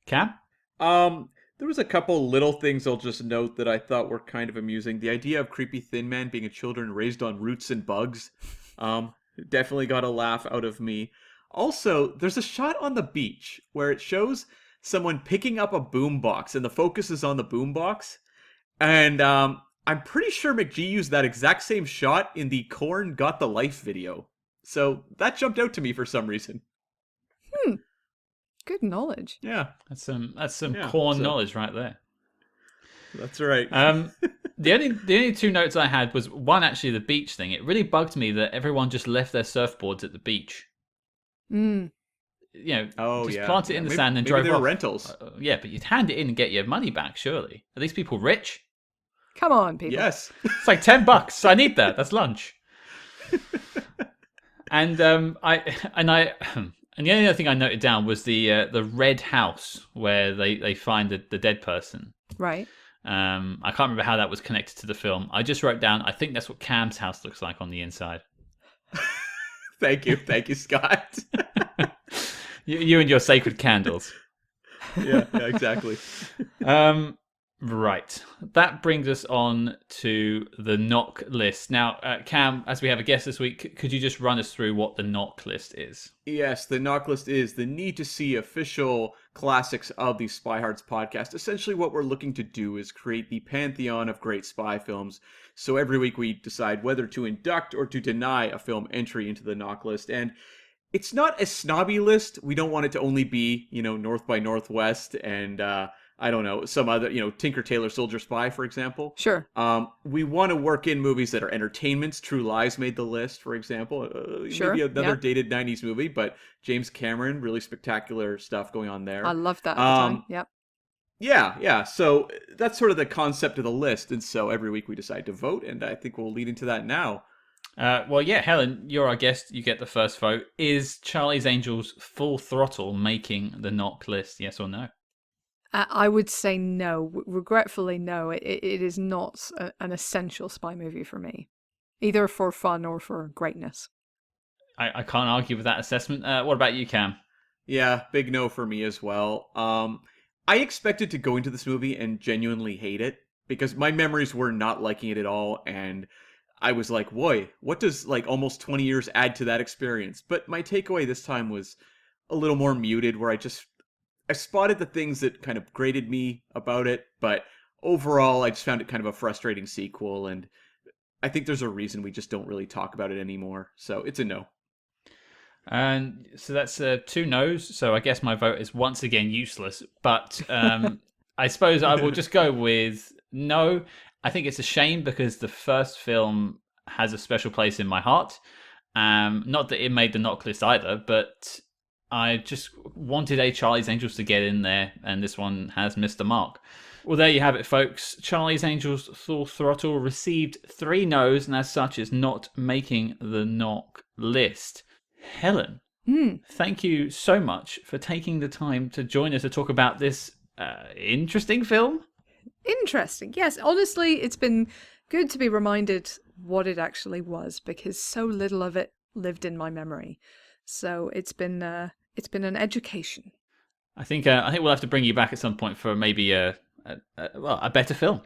Speaker 1: Cam?
Speaker 2: There was a couple little things I'll just note that I thought were kind of amusing. The idea of creepy thin man being a children raised on roots and bugs, definitely got a laugh out of me. Also, there's a shot on the beach where it shows someone picking up a boombox, and the focus is on the boombox. And I'm pretty sure McGee used that exact same shot in the Korn Got the Life video. So that jumped out to me for some reason.
Speaker 3: Good knowledge.
Speaker 2: Yeah,
Speaker 1: that's some Korn knowledge right there.
Speaker 2: That's right.
Speaker 1: The only two notes I had was one, actually the beach thing. It really bugged me that everyone just left their surfboards at the beach.
Speaker 3: Mm.
Speaker 1: You know, plant it in the sand and
Speaker 2: maybe
Speaker 1: drove off.
Speaker 2: Rentals.
Speaker 1: Yeah, but you'd hand it in and get your money back, surely. Are these people rich?
Speaker 3: Come on, people.
Speaker 2: Yes.
Speaker 1: It's like $10. I need that. That's lunch. And and the only other thing I noted down was the red house where they find the dead person.
Speaker 3: Right.
Speaker 1: I can't remember how that was connected to the film. I just wrote down, I think that's what Cam's house looks like on the inside.
Speaker 2: Thank you, Scott.
Speaker 1: You and your sacred candles.
Speaker 2: Yeah, exactly.
Speaker 1: Right. That brings us on to the knock list. Now, Cam, as we have a guest this week, could you just run us through what the knock list is?
Speaker 2: Yes, the knock list is the need to see official classics of the SpyHards podcast. Essentially, what we're looking to do is create the pantheon of great spy films. So every week we decide whether to induct or to deny a film entry into the knock list. And it's not a snobby list. We don't want it to only be, North by Northwest and, I don't know, some other, Tinker Tailor Soldier Spy, for example.
Speaker 3: Sure.
Speaker 2: We want to work in movies that are entertainments. True Lies made the list, for example.
Speaker 3: Sure.
Speaker 2: Maybe another dated 90s movie, but James Cameron, really spectacular stuff going on there.
Speaker 3: I loved that at the time. Yep.
Speaker 2: Yeah. So that's sort of the concept of the list. And so every week we decide to vote, and I think we'll lead into that now.
Speaker 1: Well, yeah, Helen, you're our guest. You get the first vote. Is Charlie's Angels Full Throttle making the knock list? Yes or no?
Speaker 3: I would say no. Regretfully, no. It is not an essential spy movie for me, either for fun or for greatness.
Speaker 1: I can't argue with that assessment. What about you, Cam?
Speaker 2: Yeah, big no for me as well. I expected to go into this movie and genuinely hate it because my memories were not liking it at all, and I was like, boy, what does almost 20 years add to that experience? But my takeaway this time was a little more muted, where I spotted the things that kind of grated me about it, but overall, I just found it kind of a frustrating sequel, and I think there's a reason we just don't really talk about it anymore. So it's a no.
Speaker 1: And so that's 2 no's. So I guess my vote is once again useless. But I suppose I will just go with no. I think it's a shame because the first film has a special place in my heart. Not that it made the knock list either, but I just wanted a Charlie's Angels to get in there, and this one has missed the mark. Well, there you have it, folks. Charlie's Angels Full Throttle received 3 no's, and as such is not making the knock list. Helen, thank you so much for taking the time to join us to talk about this interesting film.
Speaker 3: Interesting. Yes, honestly, it's been good to be reminded what it actually was, because so little of it lived in my memory. So it's been an education.
Speaker 1: I think we'll have to bring you back at some point for maybe a better film.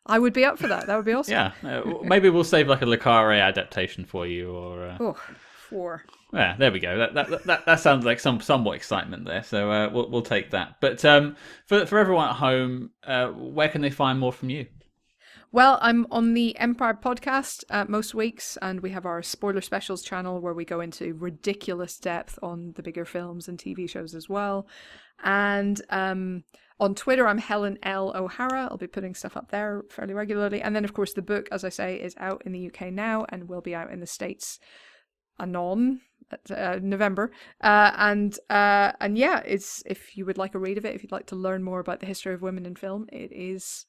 Speaker 3: I would be up for that. That would be awesome.
Speaker 1: Yeah, maybe we'll save a Le Carré adaptation for you, or
Speaker 3: 4.
Speaker 1: Yeah, there we go. That sounds like somewhat excitement there. So we'll take that. But for everyone at home, where can they find more from you?
Speaker 3: Well, I'm on the Empire podcast most weeks, and we have our spoiler specials channel where we go into ridiculous depth on the bigger films and TV shows as well. And on Twitter, I'm Helen L. O'Hara. I'll be putting stuff up there fairly regularly. And then, of course, the book, as I say, is out in the UK now and will be out in the States anon. November. And yeah, it's, if you would like a read of it, if you'd like to learn more about the history of women in film, it is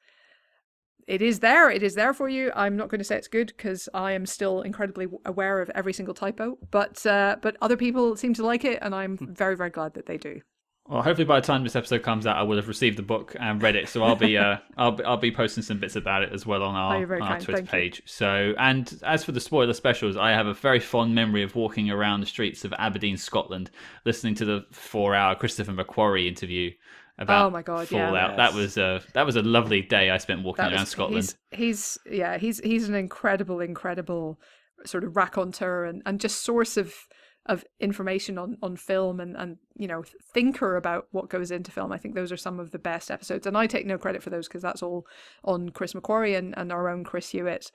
Speaker 3: there. It is there for you. I'm not going to say it's good because I am still incredibly aware of every single typo, but other people seem to like it, and I'm very, very glad that they do.
Speaker 1: Well, hopefully by the time this episode comes out, I will have received the book and read it. So I'll be I'll be posting some bits about it as well on our Twitter page. So, and as for the spoiler specials, I have a very fond memory of walking around the streets of Aberdeen, Scotland, listening to the 4-hour Christopher McQuarrie interview about Fallout. Yeah. That was a lovely day I spent walking around Scotland.
Speaker 3: He's an incredible sort of raconteur and just source of information on film and thinker about what goes into film. I think those are some of the best episodes, and I take no credit for those because that's all on Chris McQuarrie and our own Chris Hewitt.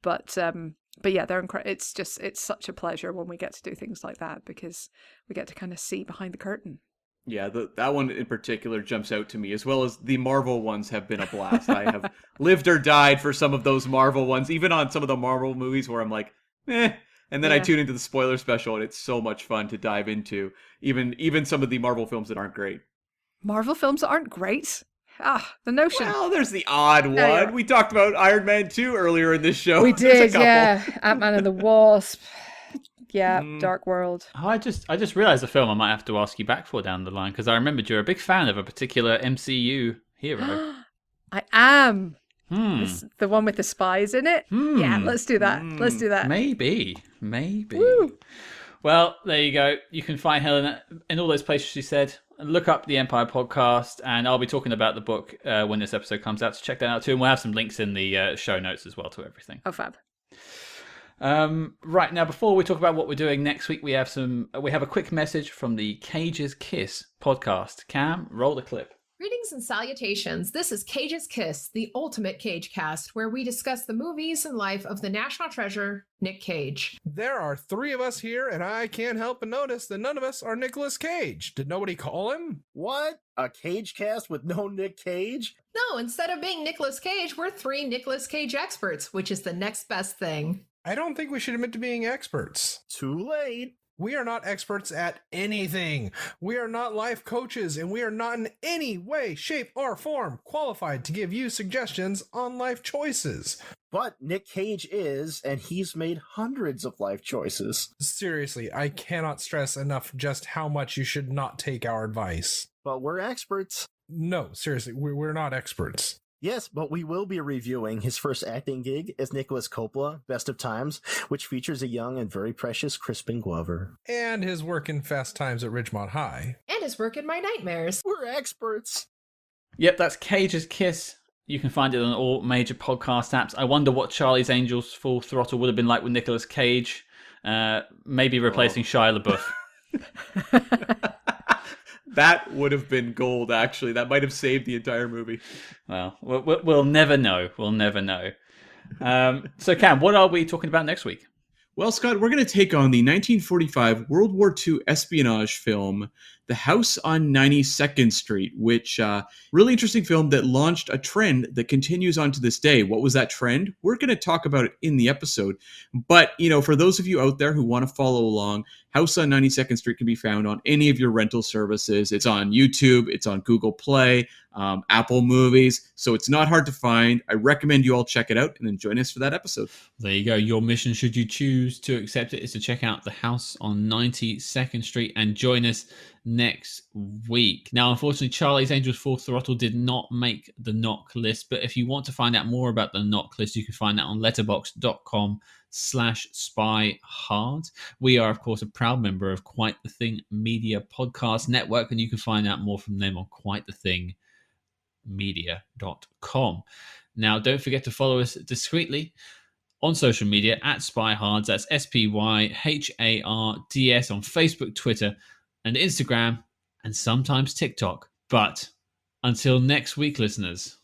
Speaker 3: But yeah, they're it's such a pleasure when we get to do things like that because we get to kind of see behind the curtain.
Speaker 2: Yeah, that one in particular jumps out to me, as well as the Marvel ones have been a blast. I have lived or died for some of those Marvel ones, even on some of the Marvel movies where I'm like, and then I tune into the spoiler special, and it's so much fun to dive into, even some of the Marvel films that aren't great.
Speaker 3: Marvel films that aren't great? The notion.
Speaker 2: Well, there's the odd one. Yeah. We talked about Iron Man 2 earlier in this show.
Speaker 3: We did, yeah. Ant-Man and the Wasp. Yeah, Dark World.
Speaker 1: Oh, I just realized a film I might have to ask you back for down the line, because I remembered you're a big fan of a particular MCU hero.
Speaker 3: I am. The one with the spies in it? Yeah, let's do that. Let's do that.
Speaker 1: Maybe.
Speaker 3: Woo.
Speaker 1: Well, there you go. You can find Helen in all those places she said. Look up the Empire podcast, and I'll be talking about the book when this episode comes out, so check that out too. And we'll have some links in the show notes as well to everything.
Speaker 3: Oh, fab.
Speaker 1: Right, now before we talk about what we're doing next week, we have a quick message from the Cage's Kiss podcast. Cam, roll the clip.
Speaker 4: Greetings and salutations. This is Cage's Kiss, the ultimate Cage cast, where we discuss the movies and life of the national treasure, Nick Cage.
Speaker 5: There are 3 of us here, and I can't help but notice that none of us are Nicolas Cage. Did nobody call him?
Speaker 6: What? A Cage cast with no Nick Cage?
Speaker 4: No, instead of being Nicolas Cage, we're 3 Nicolas Cage experts, which is the next best thing.
Speaker 5: I don't think we should admit to being experts.
Speaker 6: Too late.
Speaker 5: We are not experts at anything. We are not life coaches, and we are not in any way, shape, or form qualified to give you suggestions on life choices.
Speaker 6: But Nick Cage is, and he's made hundreds of life choices.
Speaker 5: Seriously, I cannot stress enough just how much you should not take our advice.
Speaker 6: But we're experts.
Speaker 5: No, seriously, we're not experts.
Speaker 6: Yes, but we will be reviewing his first acting gig as Nicholas Coppola, Best of Times, which features a young and very precious Crispin Glover.
Speaker 5: And his work in Fast Times at Ridgemont High.
Speaker 4: And his work in My Nightmares.
Speaker 6: We're experts.
Speaker 1: Yep, that's Cage's Kiss. You can find it on all major podcast apps. I wonder what Charlie's Angels Full Throttle would have been like with Nicolas Cage. Maybe replacing Shia LaBeouf.
Speaker 2: That would have been gold, actually. That might have saved the entire movie.
Speaker 1: Well, we'll never know. We'll never know. So, Cam, what are we talking about next week?
Speaker 2: Well, Scott, we're going to take on the 1945 World War II espionage film, The House on 92nd Street, which really interesting film that launched a trend that continues on to this day. What was that trend? We're going to talk about it in the episode. But, for those of you out there who want to follow along, House on 92nd Street can be found on any of your rental services. It's on YouTube. It's on Google Play, Apple Movies. So it's not hard to find. I recommend you all check it out and then join us for that episode.
Speaker 1: There you go. Your mission, should you choose to accept it, is to check out The House on 92nd Street and join us next week. Now, unfortunately, Charlie's Angels Full Throttle did not make the knock list, but if you want to find out more about the knock list, you can find that on letterboxd.com/SpyHards. We are, of course, a proud member of Quite the Thing Media Podcast Network, and you can find out more from them on quitethingmedia.com. Now, don't forget to follow us discreetly on social media at SpyHards. That's SpyHards on Facebook, Twitter, and Instagram, and sometimes TikTok. But until next week, listeners,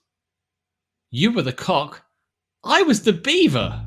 Speaker 1: you were the cock, I was the beaver.